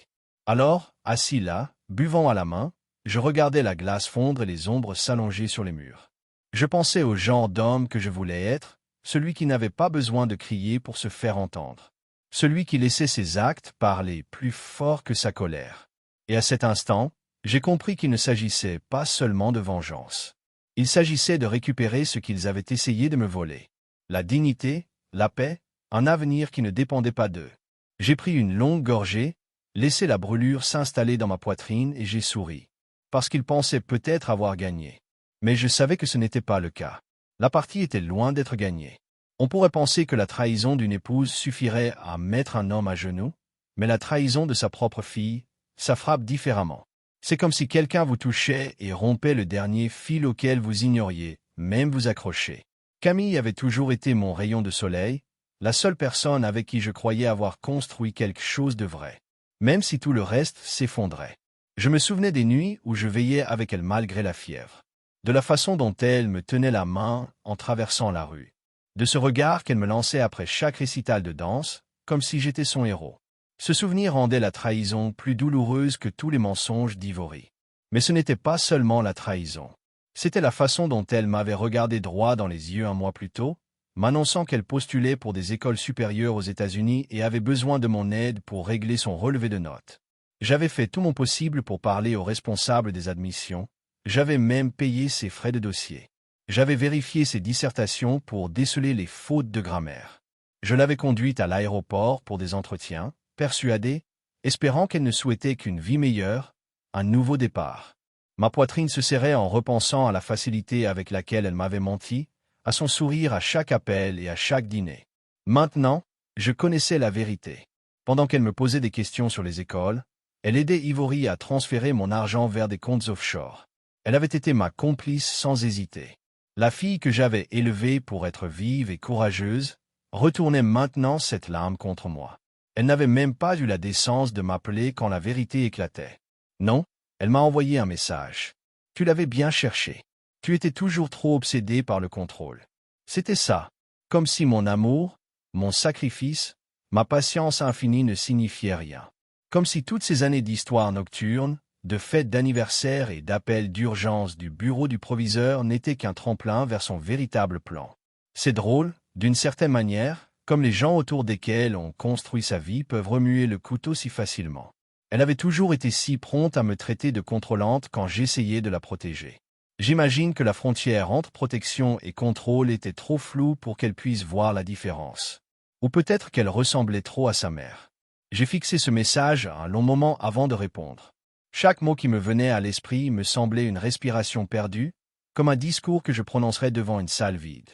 Alors, assis là, buvant à la main, je regardais la glace fondre et les ombres s'allonger sur les murs. Je pensais au genre d'homme que je voulais être, celui qui n'avait pas besoin de crier pour se faire entendre. Celui qui laissait ses actes parler plus fort que sa colère. Et à cet instant, j'ai compris qu'il ne s'agissait pas seulement de vengeance. Il s'agissait de récupérer ce qu'ils avaient essayé de me voler. La dignité, la paix, un avenir qui ne dépendait pas d'eux. J'ai pris une longue gorgée, laissé la brûlure s'installer dans ma poitrine et j'ai souri. Parce qu'ils pensaient peut-être avoir gagné. Mais je savais que ce n'était pas le cas. La partie était loin d'être gagnée. On pourrait penser que la trahison d'une épouse suffirait à mettre un homme à genoux, mais la trahison de sa propre fille, ça frappe différemment. C'est comme si quelqu'un vous touchait et rompait le dernier fil auquel vous ignoriez, même vous accrocher. Camille avait toujours été mon rayon de soleil, la seule personne avec qui je croyais avoir construit quelque chose de vrai, même si tout le reste s'effondrait. Je me souvenais des nuits où je veillais avec elle malgré la fièvre, de la façon dont elle me tenait la main en traversant la rue, de ce regard qu'elle me lançait après chaque récital de danse, comme si j'étais son héros. Ce souvenir rendait la trahison plus douloureuse que tous les mensonges d'Ivory. Mais ce n'était pas seulement la trahison. C'était la façon dont elle m'avait regardé droit dans les yeux un mois plus tôt, m'annonçant qu'elle postulait pour des écoles supérieures aux États-Unis et avait besoin de mon aide pour régler son relevé de notes. J'avais fait tout mon possible pour parler aux responsables des admissions, j'avais même payé ses frais de dossier. J'avais vérifié ses dissertations pour déceler les fautes de grammaire. Je l'avais conduite à l'aéroport pour des entretiens, persuadée, espérant qu'elle ne souhaitait qu'une vie meilleure, un nouveau départ. Ma poitrine se serrait en repensant à la facilité avec laquelle elle m'avait menti, à son sourire à chaque appel et à chaque dîner. Maintenant, je connaissais la vérité. Pendant qu'elle me posait des questions sur les écoles, elle aidait Ivory à transférer mon argent vers des comptes offshore. Elle avait été ma complice sans hésiter. La fille que j'avais élevée pour être vive et courageuse retournait maintenant cette lame contre moi. Elle n'avait même pas eu la décence de m'appeler quand la vérité éclatait. Non, elle m'a envoyé un message. Tu l'avais bien cherché. Tu étais toujours trop obsédé par le contrôle. C'était ça, comme si mon amour, mon sacrifice, ma patience infinie ne signifiaient rien. Comme si toutes ces années d'histoire nocturne, de fêtes d'anniversaire et d'appels d'urgence du bureau du proviseur n'étaient qu'un tremplin vers son véritable plan. C'est drôle, d'une certaine manière, comme les gens autour desquels on construit sa vie peuvent remuer le couteau si facilement. Elle avait toujours été si prompte à me traiter de contrôlante quand j'essayais de la protéger. J'imagine que la frontière entre protection et contrôle était trop floue pour qu'elle puisse voir la différence. Ou peut-être qu'elle ressemblait trop à sa mère. J'ai fixé ce message un long moment avant de répondre. Chaque mot qui me venait à l'esprit me semblait une respiration perdue, comme un discours que je prononcerais devant une salle vide.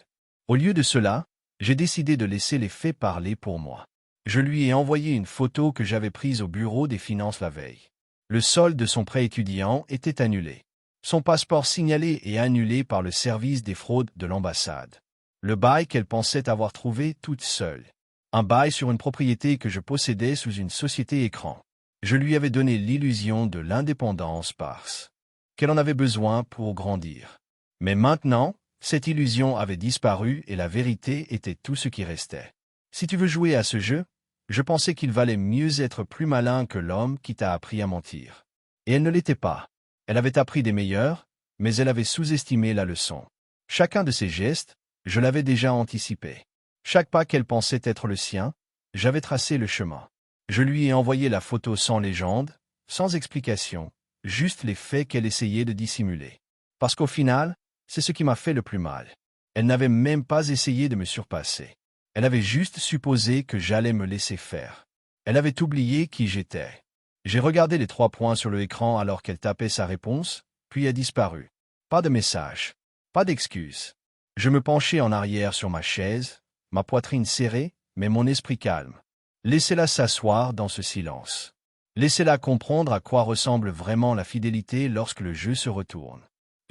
Au lieu de cela, j'ai décidé de laisser les faits parler pour moi. Je lui ai envoyé une photo que j'avais prise au bureau des finances la veille. Le solde de son prêt étudiant était annulé. Son passeport signalé et annulé par le service des fraudes de l'ambassade. Le bail qu'elle pensait avoir trouvé toute seule. Un bail sur une propriété que je possédais sous une société écran. Je lui avais donné l'illusion de l'indépendance parce qu'elle en avait besoin pour grandir. Mais maintenant, cette illusion avait disparu et la vérité était tout ce qui restait. Si tu veux jouer à ce jeu, je pensais qu'il valait mieux être plus malin que l'homme qui t'a appris à mentir. Et elle ne l'était pas. Elle avait appris des meilleurs, mais elle avait sous-estimé la leçon. Chacun de ses gestes, je l'avais déjà anticipé. Chaque pas qu'elle pensait être le sien, j'avais tracé le chemin. Je lui ai envoyé la photo sans légende, sans explication, juste les faits qu'elle essayait de dissimuler. Parce qu'au final, c'est ce qui m'a fait le plus mal. Elle n'avait même pas essayé de me surpasser. Elle avait juste supposé que j'allais me laisser faire. Elle avait oublié qui j'étais. J'ai regardé les 3 points sur le écran alors qu'elle tapait sa réponse, puis a disparu. Pas de message. Pas d'excuse. Je me penchai en arrière sur ma chaise, ma poitrine serrée, mais mon esprit calme. Laissez-la s'asseoir dans ce silence. Laissez-la comprendre à quoi ressemble vraiment la fidélité lorsque le jeu se retourne.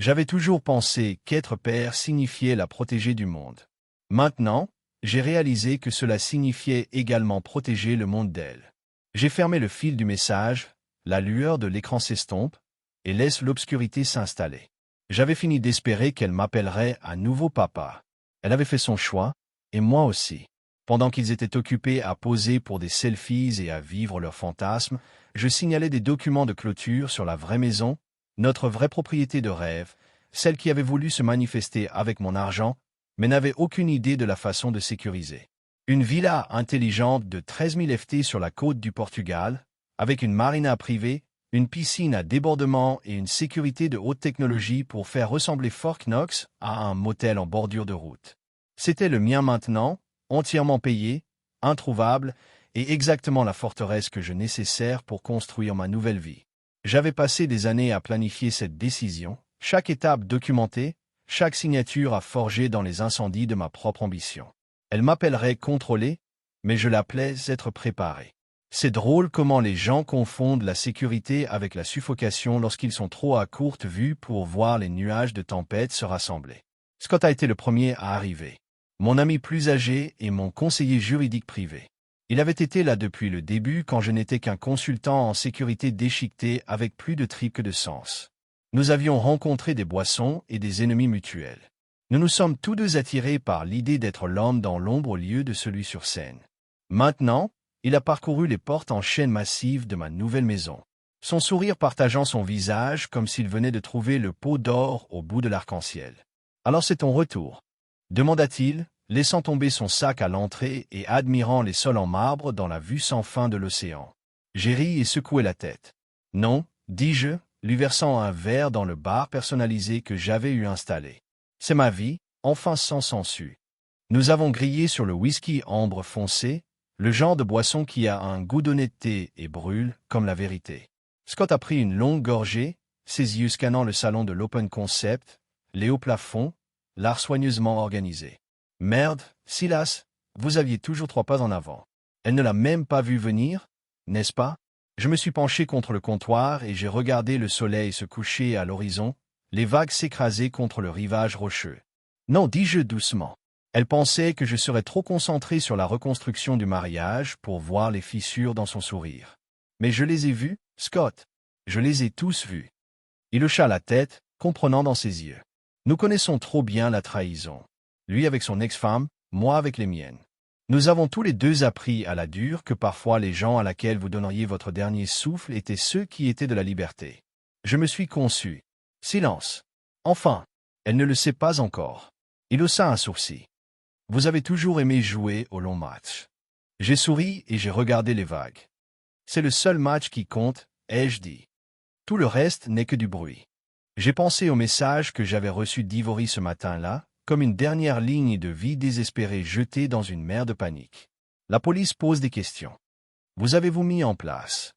J'avais toujours pensé qu'être père signifiait la protéger du monde. Maintenant, j'ai réalisé que cela signifiait également protéger le monde d'elle. J'ai fermé le fil du message, la lueur de l'écran s'estompe, et laisse l'obscurité s'installer. J'avais fini d'espérer qu'elle m'appellerait à nouveau papa. Elle avait fait son choix, et moi aussi. Pendant qu'ils étaient occupés à poser pour des selfies et à vivre leurs fantasmes, je signalais des documents de clôture sur la vraie maison, notre vraie propriété de rêve, celle qui avait voulu se manifester avec mon argent, mais n'avait aucune idée de la façon de sécuriser. Une villa intelligente de 13 000 FT sur la côte du Portugal, avec une marina privée, une piscine à débordement et une sécurité de haute technologie pour faire ressembler Fort Knox à un motel en bordure de route. C'était le mien maintenant, entièrement payé, introuvable, et exactement la forteresse que je nécessaire pour construire ma nouvelle vie. J'avais passé des années à planifier cette décision, chaque étape documentée, chaque signature à forger dans les incendies de ma propre ambition. Elle m'appellerait contrôlé, mais je l'appelais être préparé. C'est drôle comment les gens confondent la sécurité avec la suffocation lorsqu'ils sont trop à courte vue pour voir les nuages de tempête se rassembler. Scott a été le premier à arriver. Mon ami plus âgé et mon conseiller juridique privé. Il avait été là depuis le début quand je n'étais qu'un consultant en sécurité déchiqueté avec plus de tripes que de sens. Nous avions rencontré des boissons et des ennemis mutuels. Nous nous sommes tous deux attirés par l'idée d'être l'homme dans l'ombre au lieu de celui sur scène. Maintenant, il a parcouru les portes en chaîne massive de ma nouvelle maison, son sourire partageant son visage comme s'il venait de trouver le pot d'or au bout de l'arc-en-ciel. « Alors c'est ton retour ?» demanda-t-il, laissant tomber son sac à l'entrée et admirant les sols en marbre dans la vue sans fin de l'océan. J'ai ri et secoué la tête. « Non, dis-je, lui versant un verre dans le bar personnalisé que j'avais eu installé. C'est ma vie, enfin sans censure. Nous avons grillé sur le whisky ambre foncé, le genre de boisson qui a un goût d'honnêteté et brûle comme la vérité. Scott a pris une longue gorgée, ses yeux scannant le salon de l'Open Concept, les hauts plafonds, l'art soigneusement organisé. Merde, Silas, vous aviez toujours 3 pas en avant. Elle ne l'a même pas vu venir, n'est-ce pas? Je me suis penché contre le comptoir et j'ai regardé le soleil se coucher à l'horizon, les vagues s'écraser contre le rivage rocheux. Non, dis-je doucement. Elle pensait que je serais trop concentré sur la reconstruction du mariage pour voir les fissures dans son sourire. Mais je les ai vus, Scott. Je les ai tous vus. Il hocha la tête, comprenant dans ses yeux. Nous connaissons trop bien la trahison. Lui avec son ex-femme, moi avec les miennes. Nous avons tous les deux appris à la dure que parfois les gens à laquelle vous donneriez votre dernier souffle étaient ceux qui étaient de la liberté. Je me suis conçu. Silence. Enfin, elle ne le sait pas encore. Il haussa un sourcil. Vous avez toujours aimé jouer au long match. J'ai souri et j'ai regardé les vagues. C'est le seul match qui compte, ai-je dit. Tout le reste n'est que du bruit. J'ai pensé au message que j'avais reçu d'Ivory ce matin-là, comme une dernière ligne de vie désespérée jetée dans une mer de panique. La police pose des questions. Vous avez-vous mis en place?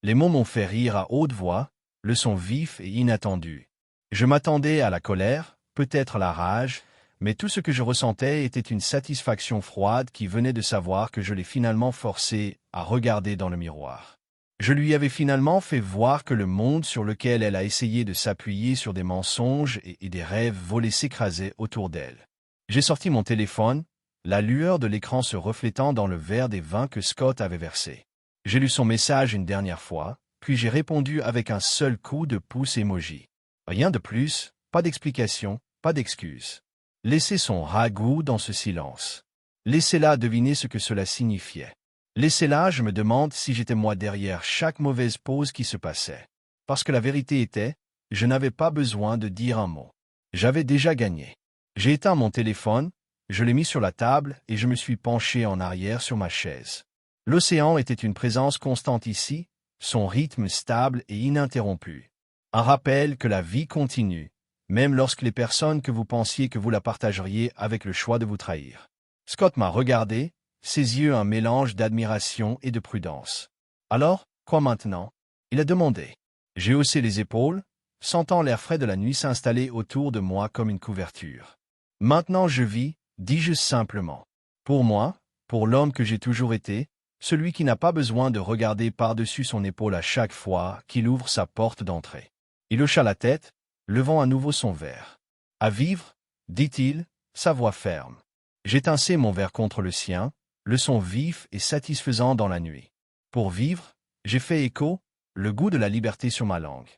Les mots m'ont fait rire à haute voix, le son vif et inattendu. Je m'attendais à la colère, peut-être la rage, mais tout ce que je ressentais était une satisfaction froide qui venait de savoir que je l'ai finalement forcé à regarder dans le miroir. Je lui avais finalement fait voir que le monde sur lequel elle a essayé de s'appuyer sur des mensonges et des rêves volés s'écrasait autour d'elle. J'ai sorti mon téléphone, la lueur de l'écran se reflétant dans le verre des vins que Scott avait versé. J'ai lu son message une dernière fois, puis j'ai répondu avec un seul coup de pouce emoji. Rien de plus, pas d'explication, pas d'excuse. Laissez son ragoût dans ce silence. Laissez-la deviner ce que cela signifiait. Laissez-la, je me demande si j'étais moi derrière chaque mauvaise pause qui se passait. Parce que la vérité était, je n'avais pas besoin de dire un mot. J'avais déjà gagné. J'ai éteint mon téléphone, je l'ai mis sur la table et je me suis penché en arrière sur ma chaise. L'océan était une présence constante ici, son rythme stable et ininterrompu. Un rappel que la vie continue, même lorsque les personnes que vous pensiez que vous la partageriez avec le choix de vous trahir. Scott m'a regardé, ses yeux un mélange d'admiration et de prudence. Alors, quoi maintenant? Il a demandé. J'ai haussé les épaules, sentant l'air frais de la nuit s'installer autour de moi comme une couverture. Maintenant je vis, dis-je simplement. Pour moi, pour l'homme que j'ai toujours été, celui qui n'a pas besoin de regarder par-dessus son épaule à chaque fois qu'il ouvre sa porte d'entrée. Il hocha la tête, levant à nouveau son verre. À vivre, dit-il, sa voix ferme. J'étinçai mon verre contre le sien, le son vif et satisfaisant dans la nuit. Pour vivre, j'ai fait écho, le goût de la liberté sur ma langue.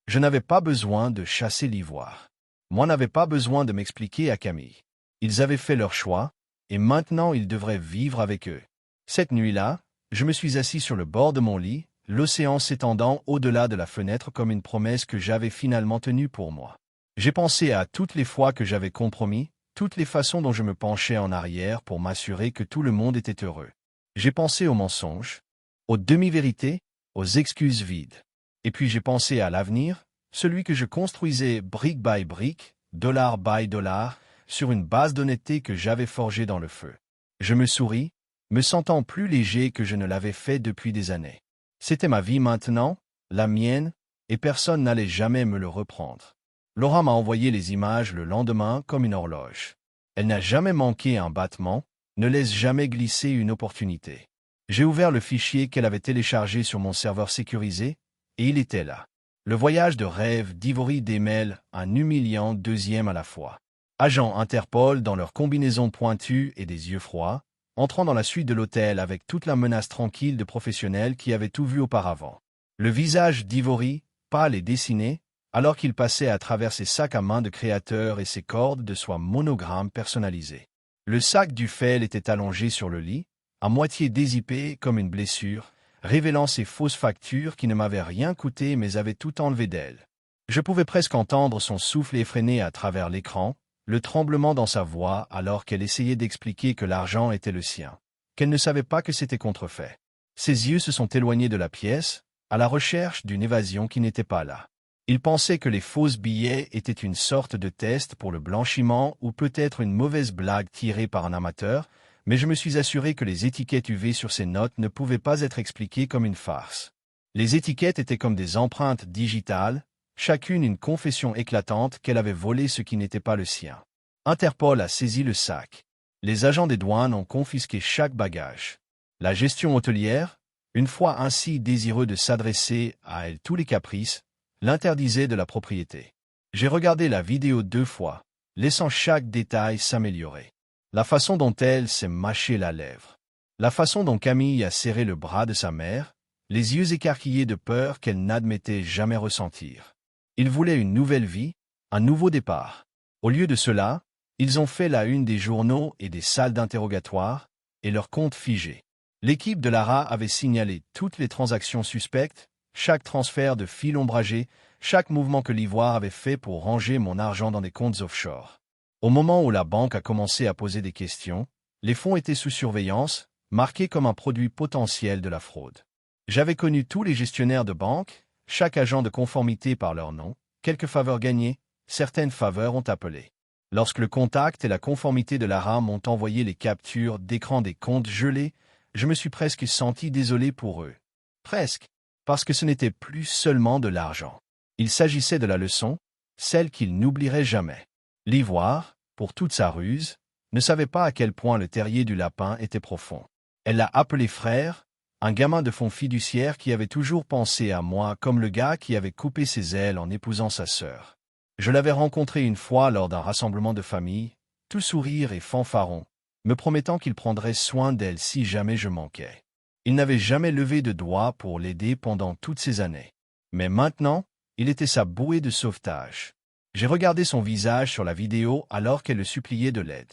Je n'avais pas besoin de chasser l'ivoire. Moi n'avais pas besoin de m'expliquer à Camille. Ils avaient fait leur choix, et maintenant ils devraient vivre avec eux. Cette nuit-là, je me suis assis sur le bord de mon lit, l'océan s'étendant au-delà de la fenêtre comme une promesse que j'avais finalement tenue pour moi. J'ai pensé à toutes les fois que j'avais compromis, toutes les façons dont je me penchais en arrière pour m'assurer que tout le monde était heureux. J'ai pensé aux mensonges, aux demi-vérités, aux excuses vides. Et puis j'ai pensé à l'avenir, celui que je construisais brique by brique, dollar by dollar, sur une base d'honnêteté que j'avais forgée dans le feu. Je me souris, me sentant plus léger que je ne l'avais fait depuis des années. C'était ma vie maintenant, la mienne, et personne n'allait jamais me le reprendre. Laura m'a envoyé les images le lendemain comme une horloge. Elle n'a jamais manqué un battement, ne laisse jamais glisser une opportunité. J'ai ouvert le fichier qu'elle avait téléchargé sur mon serveur sécurisé, et il était là. Le voyage de rêve d'Ivory démêle un humiliant deuxième à la fois. Agents Interpol dans leur combinaison pointue et des yeux froids, entrant dans la suite de l'hôtel avec toute la menace tranquille de professionnels qui avaient tout vu auparavant. Le visage d'Ivory, pâle et dessiné, alors qu'il passait à travers ses sacs à main de créateur et ses cordes de soie monogramme personnalisées. Le sac du fel était allongé sur le lit, à moitié dézippé comme une blessure, révélant ses fausses factures qui ne m'avaient rien coûté mais avaient tout enlevé d'elle. Je pouvais presque entendre son souffle effréné à travers l'écran, le tremblement dans sa voix alors qu'elle essayait d'expliquer que l'argent était le sien, qu'elle ne savait pas que c'était contrefait. Ses yeux se sont éloignés de la pièce, à la recherche d'une évasion qui n'était pas là. Il pensait que les fausses billets étaient une sorte de test pour le blanchiment ou peut-être une mauvaise blague tirée par un amateur, mais je me suis assuré que les étiquettes UV sur ces notes ne pouvaient pas être expliquées comme une farce. Les étiquettes étaient comme des empreintes digitales, chacune une confession éclatante qu'elle avait volé ce qui n'était pas le sien. Interpol a saisi le sac. Les agents des douanes ont confisqué chaque bagage. La gestion hôtelière, une fois ainsi désireux de s'adresser à elle tous les caprices, l'interdisait de la propriété. J'ai regardé la vidéo 2 fois, laissant chaque détail s'améliorer. La façon dont elle s'est mâché la lèvre. La façon dont Camille a serré le bras de sa mère, les yeux écarquillés de peur qu'elle n'admettait jamais ressentir. Ils voulaient une nouvelle vie, un nouveau départ. Au lieu de cela, ils ont fait la une des journaux et des salles d'interrogatoire, et leur compte figé. L'équipe de Lara avait signalé toutes les transactions suspectes, chaque transfert de fil ombragé, chaque mouvement que l'Ivoire avait fait pour ranger mon argent dans des comptes offshore. Au moment où la banque a commencé à poser des questions, les fonds étaient sous surveillance, marqués comme un produit potentiel de la fraude. J'avais connu tous les gestionnaires de banque, chaque agent de conformité par leur nom, quelques faveurs gagnées, certaines faveurs ont appelé. Lorsque le contact et la conformité de Lara m'ont envoyé les captures d'écran des comptes gelés, je me suis presque senti désolé pour eux. Presque, parce que ce n'était plus seulement de l'argent. Il s'agissait de la leçon, celle qu'ils n'oublieraient jamais. L'Ivoire, pour toute sa ruse, ne savait pas à quel point le terrier du lapin était profond. Elle l'a appelé frère, un gamin de fonds fiduciaire qui avait toujours pensé à moi comme le gars qui avait coupé ses ailes en épousant sa sœur. Je l'avais rencontré une fois lors d'un rassemblement de famille, tout sourire et fanfaron, me promettant qu'il prendrait soin d'elle si jamais je manquais. Il n'avait jamais levé de doigt pour l'aider pendant toutes ces années. Mais maintenant, il était sa bouée de sauvetage. J'ai regardé son visage sur la vidéo alors qu'elle le suppliait de l'aide.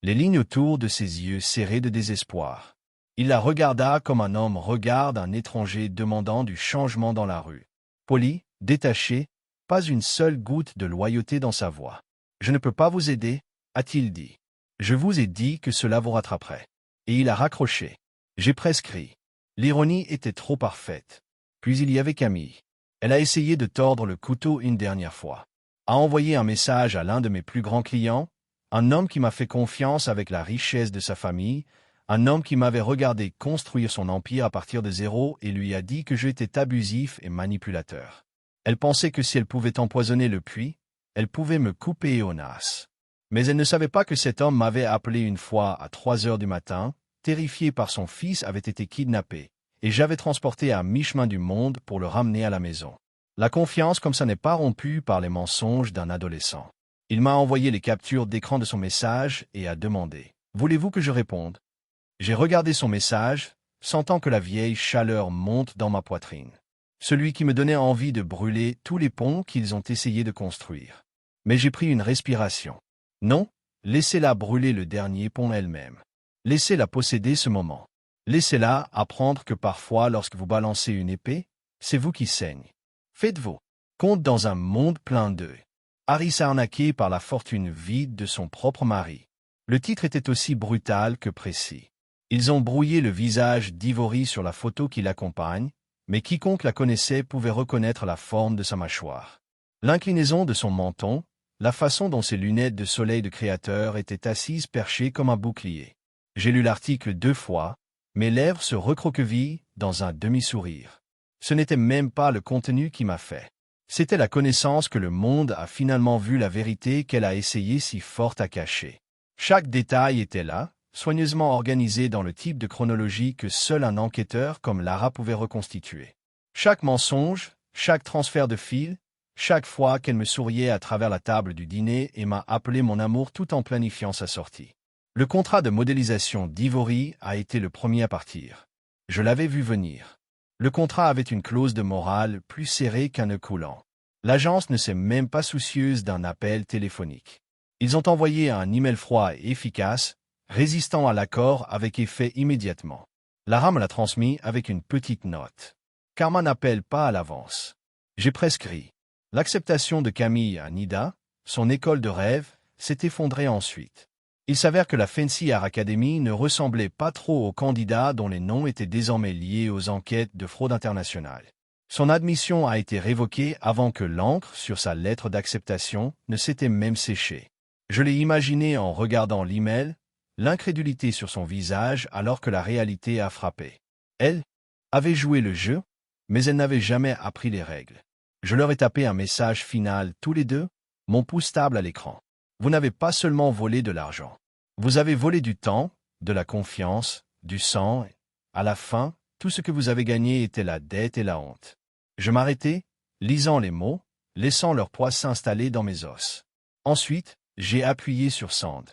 Les lignes autour de ses yeux serrés de désespoir. Il la regarda comme un homme regarde un étranger demandant du changement dans la rue. Poli, détaché, pas une seule goutte de loyauté dans sa voix. « Je ne peux pas vous aider, » a-t-il dit. « Je vous ai dit que cela vous rattraperait. » Et il a raccroché. J'ai presque ri. L'ironie était trop parfaite. Puis il y avait Camille. Elle a essayé de tordre le couteau une dernière fois. A envoyé un message à l'un de mes plus grands clients, un homme qui m'a fait confiance avec la richesse de sa famille, un homme qui m'avait regardé construire son empire à partir de zéro et lui a dit que j'étais abusif et manipulateur. Elle pensait que si elle pouvait empoisonner le puits, elle pouvait me couper au nas. Mais elle ne savait pas que cet homme m'avait appelé une fois à 3 heures du matin, terrifié par son fils avait été kidnappé, et j'avais transporté à mi-chemin du monde pour le ramener à la maison. La confiance comme ça n'est pas rompue par les mensonges d'un adolescent. Il m'a envoyé les captures d'écran de son message et a demandé « Voulez-vous que je réponde ?» J'ai regardé son message, sentant que la vieille chaleur monte dans ma poitrine. Celui qui me donnait envie de brûler tous les ponts qu'ils ont essayé de construire. Mais j'ai pris une respiration. Non, laissez-la brûler le dernier pont elle-même. Laissez-la posséder ce moment. Laissez-la apprendre que parfois, lorsque vous balancez une épée, c'est vous qui saignez. Faites-vous compte dans un monde plein d'eux. Harris arnaqué par la fortune vide de son propre mari. Le titre était aussi brutal que précis. Ils ont brouillé le visage d'Ivory sur la photo qui l'accompagne, mais quiconque la connaissait pouvait reconnaître la forme de sa mâchoire. L'inclinaison de son menton, la façon dont ses lunettes de soleil de créateur étaient assises perchées comme un bouclier. J'ai lu l'article 2 fois, mes lèvres se recroquevillent dans un demi-sourire. Ce n'était même pas le contenu qui m'a fait. C'était la connaissance que le monde a finalement vu la vérité qu'elle a essayé si forte à cacher. Chaque détail était là, soigneusement organisées dans le type de chronologie que seul un enquêteur comme Lara pouvait reconstituer. Chaque mensonge, chaque transfert de fil, chaque fois qu'elle me souriait à travers la table du dîner et m'a appelé mon amour tout en planifiant sa sortie. Le contrat de modélisation d'Ivory a été le premier à partir. Je l'avais vu venir. Le contrat avait une clause de morale plus serrée qu'un nœud coulant. L'agence ne s'est même pas soucieuse d'un appel téléphonique. Ils ont envoyé un email froid et efficace, résistant à l'accord avec effet immédiatement. Lara me l'a transmis avec une petite note. Karma n'appelle pas à l'avance. J'ai prescrit. L'acceptation de Camille à Nida, son école de rêve, s'est effondrée ensuite. Il s'avère que la Fancy Art Academy ne ressemblait pas trop aux candidats dont les noms étaient désormais liés aux enquêtes de fraude internationale. Son admission a été révoquée avant que l'encre sur sa lettre d'acceptation ne s'était même séchée. Je l'ai imaginé en regardant l'email, l'incrédulité sur son visage alors que la réalité a frappé. Elle avait joué le jeu, mais elle n'avait jamais appris les règles. Je leur ai tapé un message final tous les deux, mon pouce stable à l'écran. Vous n'avez pas seulement volé de l'argent. Vous avez volé du temps, de la confiance, du sang, et, à la fin, tout ce que vous avez gagné était la dette et la honte. Je m'arrêtais, lisant les mots, laissant leur poids s'installer dans mes os. Ensuite, j'ai appuyé sur Send.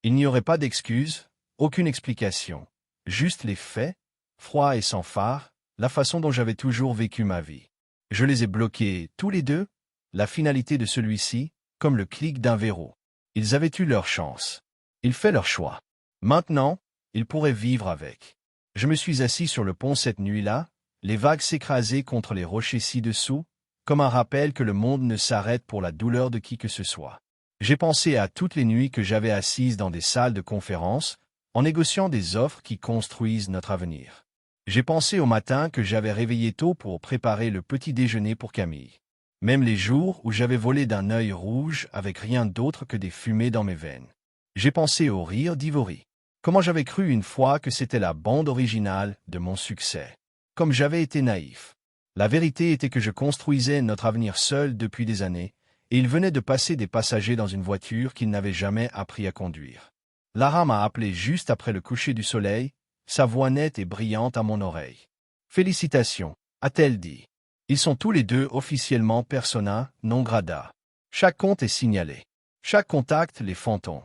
Il n'y aurait pas d'excuses, aucune explication. Juste les faits, froids et sans phare, la façon dont j'avais toujours vécu ma vie. Je les ai bloqués tous les deux, la finalité de celui-ci, comme le clic d'un verrou. Ils avaient eu leur chance. Ils fait leur choix. Maintenant, ils pourraient vivre avec. Je me suis assis sur le pont cette nuit-là, les vagues s'écrasaient contre les rochers ci-dessous, comme un rappel que le monde ne s'arrête pour la douleur de qui que ce soit. J'ai pensé à toutes les nuits que j'avais assises dans des salles de conférence, en négociant des offres qui construisent notre avenir. J'ai pensé au matin que j'avais réveillé tôt pour préparer le petit déjeuner pour Camille. Même les jours où j'avais volé d'un œil rouge avec rien d'autre que des fumées dans mes veines. J'ai pensé au rire d'Ivory. Comment j'avais cru une fois que c'était la bande originale de mon succès. Comme j'avais été naïf. La vérité était que je construisais notre avenir seul depuis des années, et il venait de passer des passagers dans une voiture qu'il n'avait jamais appris à conduire. Lara m'a appelé juste après le coucher du soleil, sa voix nette et brillante à mon oreille. « Félicitations », a-t-elle dit. Ils sont tous les deux officiellement persona non grata. Chaque compte est signalé. Chaque contact les fantômes.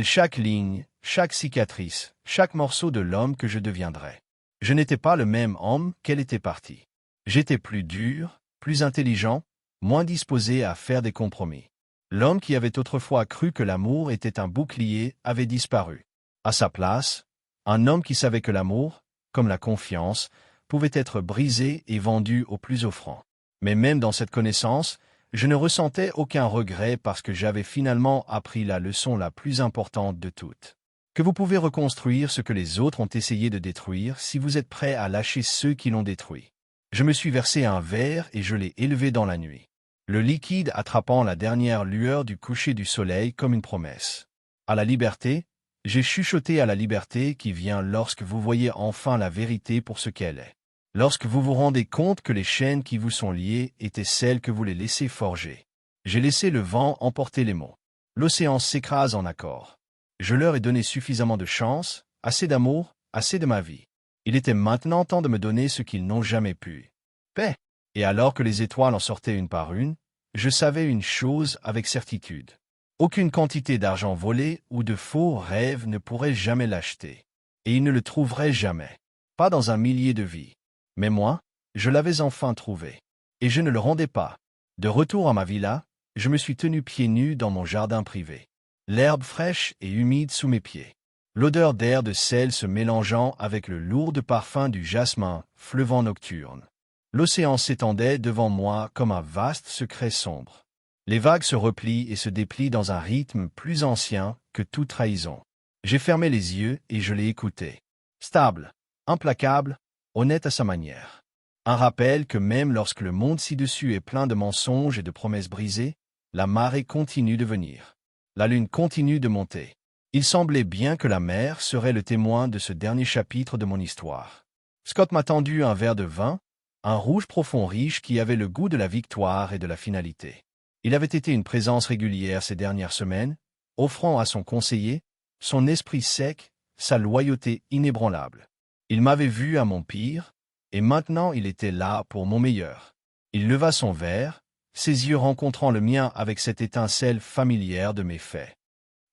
Chaque ligne, chaque cicatrice, chaque morceau de l'homme que je deviendrais. Je n'étais pas le même homme qu'elle était partie. J'étais plus dur, plus intelligent, moins disposé à faire des compromis. L'homme qui avait autrefois cru que l'amour était un bouclier avait disparu. À sa place, un homme qui savait que l'amour, comme la confiance, pouvait être brisé et vendu au plus offrant. Mais même dans cette connaissance, je ne ressentais aucun regret parce que j'avais finalement appris la leçon la plus importante de toutes. Que vous pouvez reconstruire ce que les autres ont essayé de détruire si vous êtes prêt à lâcher ceux qui l'ont détruit. Je me suis versé un verre et je l'ai élevé dans la nuit. Le liquide attrapant la dernière lueur du coucher du soleil comme une promesse. À la liberté, j'ai chuchoté à la liberté qui vient lorsque vous voyez enfin la vérité pour ce qu'elle est. Lorsque vous vous rendez compte que les chaînes qui vous sont liées étaient celles que vous les laissez forger. J'ai laissé le vent emporter les mots. L'océan s'écrase en accord. Je leur ai donné suffisamment de chance, assez d'amour, assez de ma vie. Il était maintenant temps de me donner ce qu'ils n'ont jamais pu. Paix. Et alors que les étoiles en sortaient une par une, je savais une chose avec certitude. Aucune quantité d'argent volé ou de faux rêves ne pourrait jamais l'acheter. Et il ne le trouverait jamais. Pas dans un millier de vies. Mais moi, je l'avais enfin trouvé. Et je ne le rendais pas. De retour à ma villa, je me suis tenu pieds nus dans mon jardin privé. L'herbe fraîche et humide sous mes pieds. L'odeur d'air de sel se mélangeant avec le lourd parfum du jasmin, fleuvant nocturne. L'océan s'étendait devant moi comme un vaste secret sombre. Les vagues se replient et se déplient dans un rythme plus ancien que toute trahison. J'ai fermé les yeux et je l'ai écouté. Stable, implacable, honnête à sa manière. Un rappel que même lorsque le monde ci-dessus est plein de mensonges et de promesses brisées, la marée continue de venir. La lune continue de monter. Il semblait bien que la mer serait le témoin de ce dernier chapitre de mon histoire. Scott m'a tendu un verre de vin, un rouge profond riche qui avait le goût de la victoire et de la finalité. Il avait été une présence régulière ces dernières semaines, offrant à son conseiller, son esprit sec, sa loyauté inébranlable. Il m'avait vu à mon pire, et maintenant il était là pour mon meilleur. Il leva son verre, ses yeux rencontrant le mien avec cette étincelle familière de mes faits.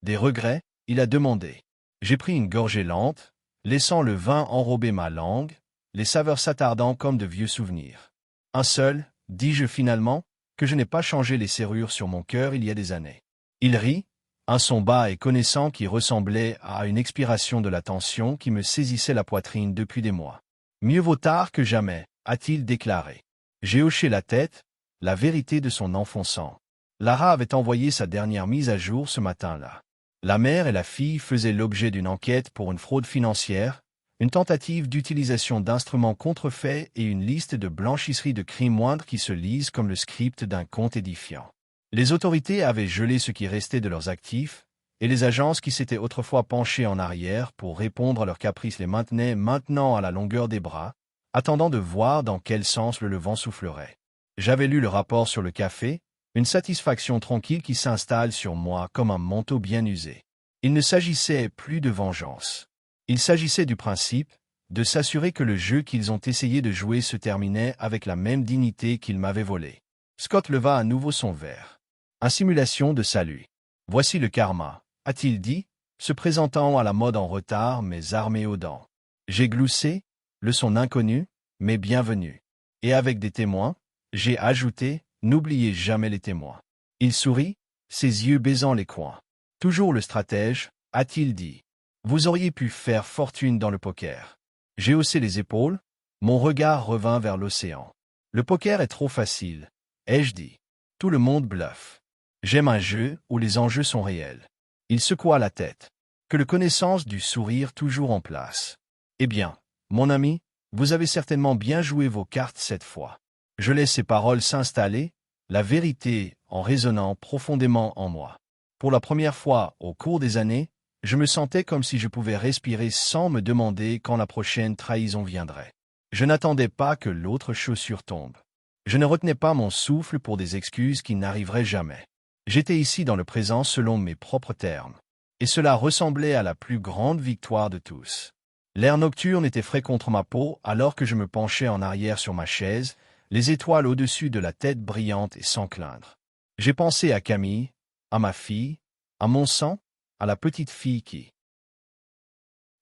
Des regrets, il a demandé. J'ai pris une gorgée lente, laissant le vin enrober ma langue, les saveurs s'attardant comme de vieux souvenirs. Un seul, dis-je finalement, que je n'ai pas changé les serrures sur mon cœur il y a des années. Il rit, un son bas et connaissant qui ressemblait à une expiration de la tension qui me saisissait la poitrine depuis des mois. Mieux vaut tard que jamais, a-t-il déclaré. J'ai hoché la tête, la vérité de son enfonçant. Lara avait envoyé sa dernière mise à jour ce matin-là. La mère et la fille faisaient l'objet d'une enquête pour une fraude financière, une tentative d'utilisation d'instruments contrefaits et une liste de blanchisseries de crimes moindres qui se lisent comme le script d'un conte édifiant. Les autorités avaient gelé ce qui restait de leurs actifs, et les agences qui s'étaient autrefois penchées en arrière pour répondre à leurs caprices les maintenaient maintenant à la longueur des bras, attendant de voir dans quel sens le vent soufflerait. J'avais lu le rapport sur le café, une satisfaction tranquille qui s'installe sur moi comme un manteau bien usé. Il ne s'agissait plus de vengeance. Il s'agissait du principe, de s'assurer que le jeu qu'ils ont essayé de jouer se terminait avec la même dignité qu'ils m'avaient volée. Scott leva à nouveau son verre. « Simulation de salut. Voici le karma », a-t-il dit, se présentant à la mode en retard mais armé aux dents. J'ai gloussé, leçon inconnue, mais bienvenue. Et avec des témoins, j'ai ajouté, n'oubliez jamais les témoins. Il sourit, ses yeux baisant les coins. Toujours le stratège, a-t-il dit. Vous auriez pu faire fortune dans le poker. J'ai haussé les épaules, mon regard revint vers l'océan. Le poker est trop facile, ai-je dit. Tout le monde bluffe. J'aime un jeu où les enjeux sont réels. Il secoua la tête. Que le connaissance du sourire toujours en place. Eh bien, mon ami, vous avez certainement bien joué vos cartes cette fois. Je laisse ces paroles s'installer, la vérité en résonnant profondément en moi. Pour la première fois au cours des années, je me sentais comme si je pouvais respirer sans me demander quand la prochaine trahison viendrait. Je n'attendais pas que l'autre chaussure tombe. Je ne retenais pas mon souffle pour des excuses qui n'arriveraient jamais. J'étais ici dans le présent selon mes propres termes. Et cela ressemblait à la plus grande victoire de tous. L'air nocturne était frais contre ma peau alors que je me penchais en arrière sur ma chaise, les étoiles au-dessus de la tête brillante et sans craindre. J'ai pensé à Camille, à ma fille, à mon sang, à la petite fille qui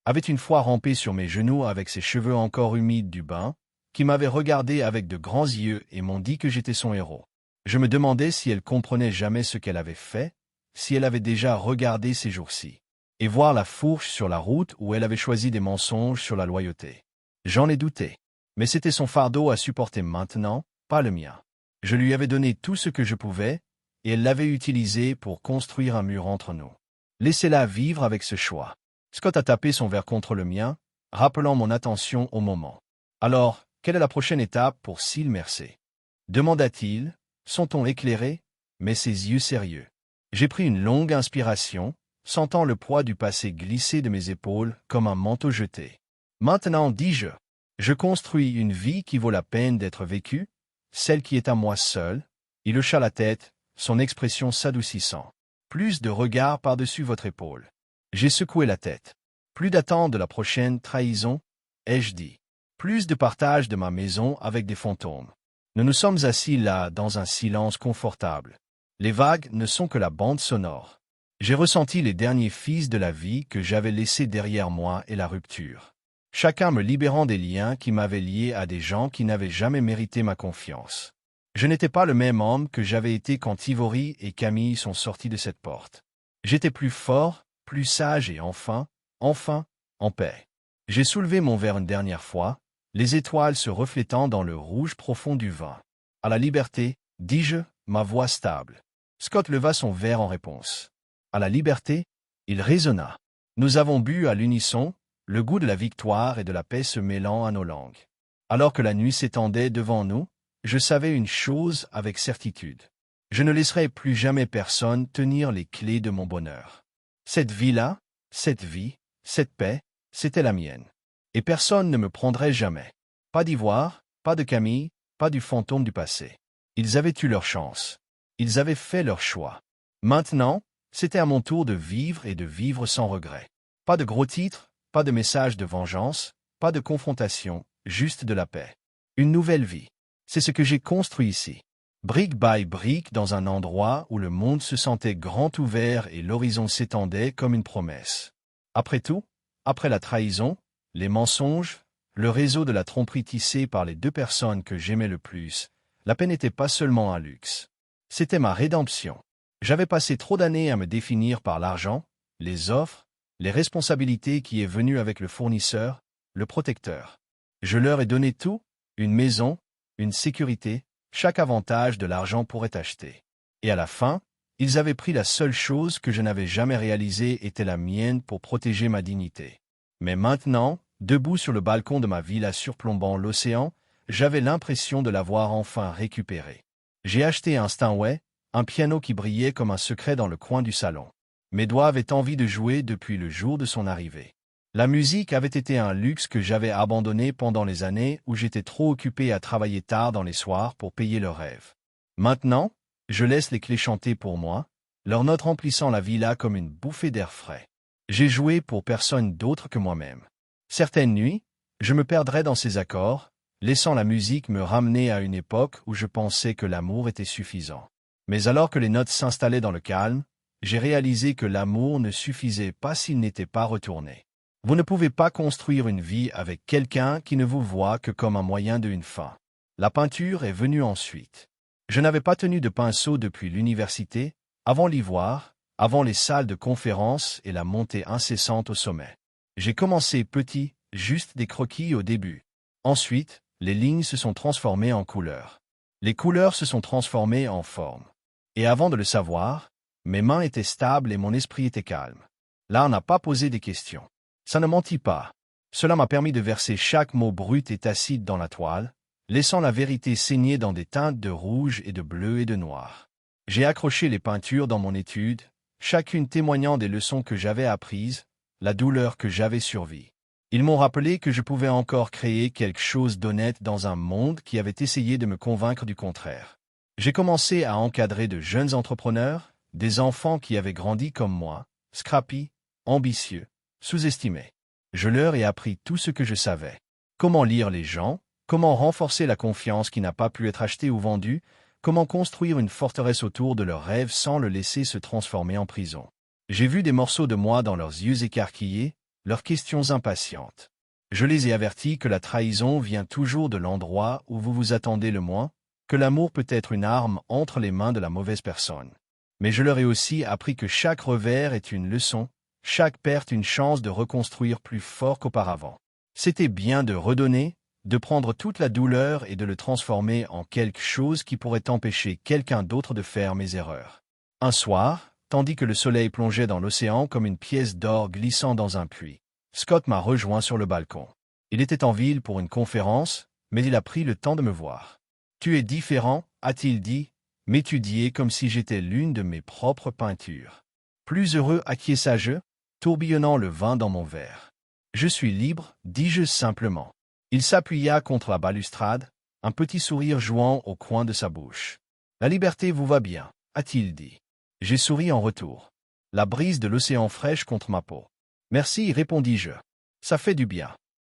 avait une fois rampé sur mes genoux avec ses cheveux encore humides du bain, qui m'avait regardé avec de grands yeux et m'ont dit que j'étais son héros. Je me demandais si elle comprenait jamais ce qu'elle avait fait, si elle avait déjà regardé ces jours-ci, et voir la fourche sur la route où elle avait choisi des mensonges sur la loyauté. J'en ai douté, mais c'était son fardeau à supporter maintenant, pas le mien. Je lui avais donné tout ce que je pouvais, et elle l'avait utilisé pour construire un mur entre nous. Laissez-la vivre avec ce choix. Scott a tapé son verre contre le mien, rappelant mon attention au moment. Alors, quelle est la prochaine étape pour Syl Mercé? Demanda-t-il, son ton éclairé, mais ses yeux sérieux. J'ai pris une longue inspiration, sentant le poids du passé glisser de mes épaules comme un manteau jeté. Maintenant, dis-je, je construis une vie qui vaut la peine d'être vécue, celle qui est à moi seul. Il hocha la tête, son expression s'adoucissant. Plus de regard par-dessus votre épaule. J'ai secoué la tête. Plus d'attente de la prochaine trahison, ai-je dit. Plus de partage de ma maison avec des fantômes. Nous nous sommes assis là dans un silence confortable. Les vagues ne sont que la bande sonore. J'ai ressenti les derniers fils de la vie que j'avais laissés derrière moi et la rupture. Chacun me libérant des liens qui m'avaient lié à des gens qui n'avaient jamais mérité ma confiance. Je n'étais pas le même homme que j'avais été quand Ivory et Camille sont sortis de cette porte. J'étais plus fort, plus sage et enfin, en paix. J'ai soulevé mon verre une dernière fois, les étoiles se reflétant dans le rouge profond du vin. À la liberté, dis-je, ma voix stable. Scott leva son verre en réponse. À la liberté, il résonna. Nous avons bu à l'unisson, le goût de la victoire et de la paix se mêlant à nos langues. Alors que la nuit s'étendait devant nous, je savais une chose avec certitude. Je ne laisserai plus jamais personne tenir les clés de mon bonheur. Cette vie-là, cette vie, cette paix, c'était la mienne. Et personne ne me prendrait jamais. Pas d'Ivoire, pas de Camille, pas du fantôme du passé. Ils avaient eu leur chance. Ils avaient fait leur choix. Maintenant, c'était à mon tour de vivre et de vivre sans regret. Pas de gros titres, pas de message de vengeance, pas de confrontation, juste de la paix. Une nouvelle vie. C'est ce que j'ai construit ici. Brique by brique dans un endroit où le monde se sentait grand ouvert et l'horizon s'étendait comme une promesse. Après tout, après la trahison, les mensonges, le réseau de la tromperie tissé par les deux personnes que j'aimais le plus, la paix n'était pas seulement un luxe. C'était ma rédemption. J'avais passé trop d'années à me définir par l'argent, les offres, les responsabilités qui est venues avec le fournisseur, le protecteur. Je leur ai donné tout, une maison, une sécurité, chaque avantage de l'argent pourrait acheter. Et à la fin, ils avaient pris la seule chose que je n'avais jamais réalisée était la mienne pour protéger ma dignité. Mais maintenant, debout sur le balcon de ma villa surplombant l'océan, j'avais l'impression de l'avoir enfin récupéré. J'ai acheté un Steinway, un piano qui brillait comme un secret dans le coin du salon. Mes doigts avaient envie de jouer depuis le jour de son arrivée. La musique avait été un luxe que j'avais abandonné pendant les années où j'étais trop occupé à travailler tard dans les soirs pour payer leurs rêves. Maintenant, je laisse les clés chanter pour moi, leurs notes remplissant la villa comme une bouffée d'air frais. J'ai joué pour personne d'autre que moi-même. Certaines nuits, je me perdrais dans ces accords, laissant la musique me ramener à une époque où je pensais que l'amour était suffisant. Mais alors que les notes s'installaient dans le calme, j'ai réalisé que l'amour ne suffisait pas s'il n'était pas retourné. Vous ne pouvez pas construire une vie avec quelqu'un qui ne vous voit que comme un moyen d'une fin. La peinture est venue ensuite. Je n'avais pas tenu de pinceau depuis l'université, avant l'ivoire, avant les salles de conférences et la montée incessante au sommet. J'ai commencé petit, juste des croquis au début. Ensuite, les lignes se sont transformées en couleurs. Les couleurs se sont transformées en formes. Et avant de le savoir, mes mains étaient stables et mon esprit était calme. Là, on n'a pas posé des questions. Ça ne mentit pas. Cela m'a permis de verser chaque mot brut et tacite dans la toile, laissant la vérité saigner dans des teintes de rouge et de bleu et de noir. J'ai accroché les peintures dans mon étude, chacune témoignant des leçons que j'avais apprises, la douleur que j'avais survie. Ils m'ont rappelé que je pouvais encore créer quelque chose d'honnête dans un monde qui avait essayé de me convaincre du contraire. J'ai commencé à encadrer de jeunes entrepreneurs, des enfants qui avaient grandi comme moi, scrappy, ambitieux, sous-estimés. Je leur ai appris tout ce que je savais. Comment lire les gens, comment renforcer la confiance qui n'a pas pu être achetée ou vendue, comment construire une forteresse autour de leurs rêves sans le laisser se transformer en prison. J'ai vu des morceaux de moi dans leurs yeux écarquillés, leurs questions impatientes. Je les ai avertis que la trahison vient toujours de l'endroit où vous vous attendez le moins, que l'amour peut être une arme entre les mains de la mauvaise personne. Mais je leur ai aussi appris que chaque revers est une leçon, chaque perte une chance de reconstruire plus fort qu'auparavant. C'était bien de redonner, de prendre toute la douleur et de le transformer en quelque chose qui pourrait empêcher quelqu'un d'autre de faire mes erreurs. Un soir, tandis que le soleil plongeait dans l'océan comme une pièce d'or glissant dans un puits, Scott m'a rejoint sur le balcon. Il était en ville pour une conférence, mais il a pris le temps de me voir. « Tu es différent », a-t-il dit, m'étudier comme si j'étais l'une de mes propres peintures. Plus heureux acquiesça-je, tourbillonnant le vin dans mon verre. « Je suis libre », dis-je simplement. Il s'appuya contre la balustrade, un petit sourire jouant au coin de sa bouche. « La liberté vous va bien », a-t-il dit. J'ai souri en retour. La brise de l'océan fraîche contre ma peau. « Merci », répondis-je. « Ça fait du bien. »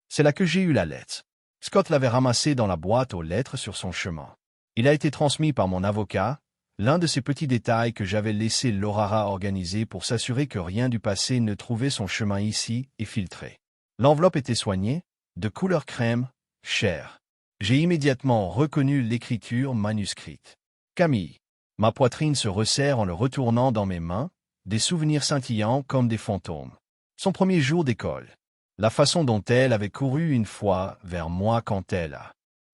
C'est là que j'ai eu la lettre. Scott l'avait ramassée dans la boîte aux lettres sur son chemin. Il a été transmis par mon avocat, l'un de ces petits détails que j'avais laissé Laurara organiser pour s'assurer que rien du passé ne trouvait son chemin ici et filtré. L'enveloppe était soignée, de couleur crème, chère. J'ai immédiatement reconnu l'écriture manuscrite. Camille. Ma poitrine se resserre en le retournant dans mes mains, des souvenirs scintillants comme des fantômes. Son premier jour d'école. La façon dont elle avait couru une fois vers moi quand elle a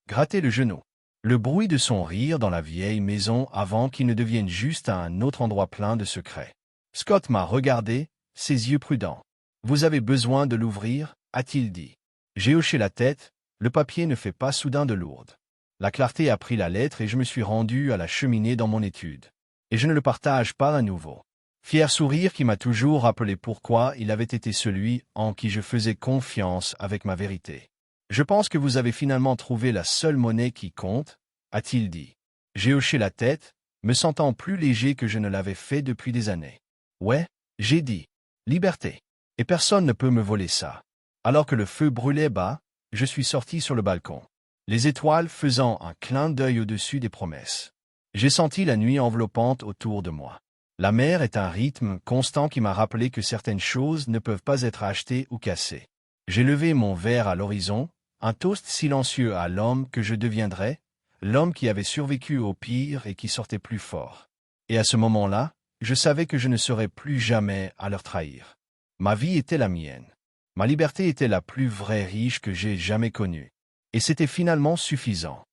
gratté le genou. Le bruit de son rire dans la vieille maison avant qu'il ne devienne juste un autre endroit plein de secrets. Scott m'a regardé, ses yeux prudents. « Vous avez besoin de l'ouvrir » a-t-il dit. J'ai hoché la tête, le papier ne fait pas soudain de lourde. La clarté a pris la lettre et je me suis rendu à la cheminée dans mon étude. Et je ne le partage pas à nouveau. Fier sourire qui m'a toujours rappelé pourquoi il avait été celui en qui je faisais confiance avec ma vérité. « Je pense que vous avez finalement trouvé la seule monnaie qui compte » a-t-il dit. J'ai hoché la tête, me sentant plus léger que je ne l'avais fait depuis des années. « Ouais » j'ai dit. « Liberté. Et personne ne peut me voler ça. » Alors que le feu brûlait bas, je suis sorti sur le balcon, les étoiles faisant un clin d'œil au-dessus des promesses. J'ai senti la nuit enveloppante autour de moi. La mer est un rythme constant qui m'a rappelé que certaines choses ne peuvent pas être achetées ou cassées. J'ai levé mon verre à l'horizon, un toast silencieux à l'homme que je deviendrais, l'homme qui avait survécu au pire et qui sortait plus fort. Et à ce moment-là, je savais que je ne serais plus jamais à leur trahir. Ma vie était la mienne. Ma liberté était la plus vraie riche que j'ai jamais connue. Et c'était finalement suffisant.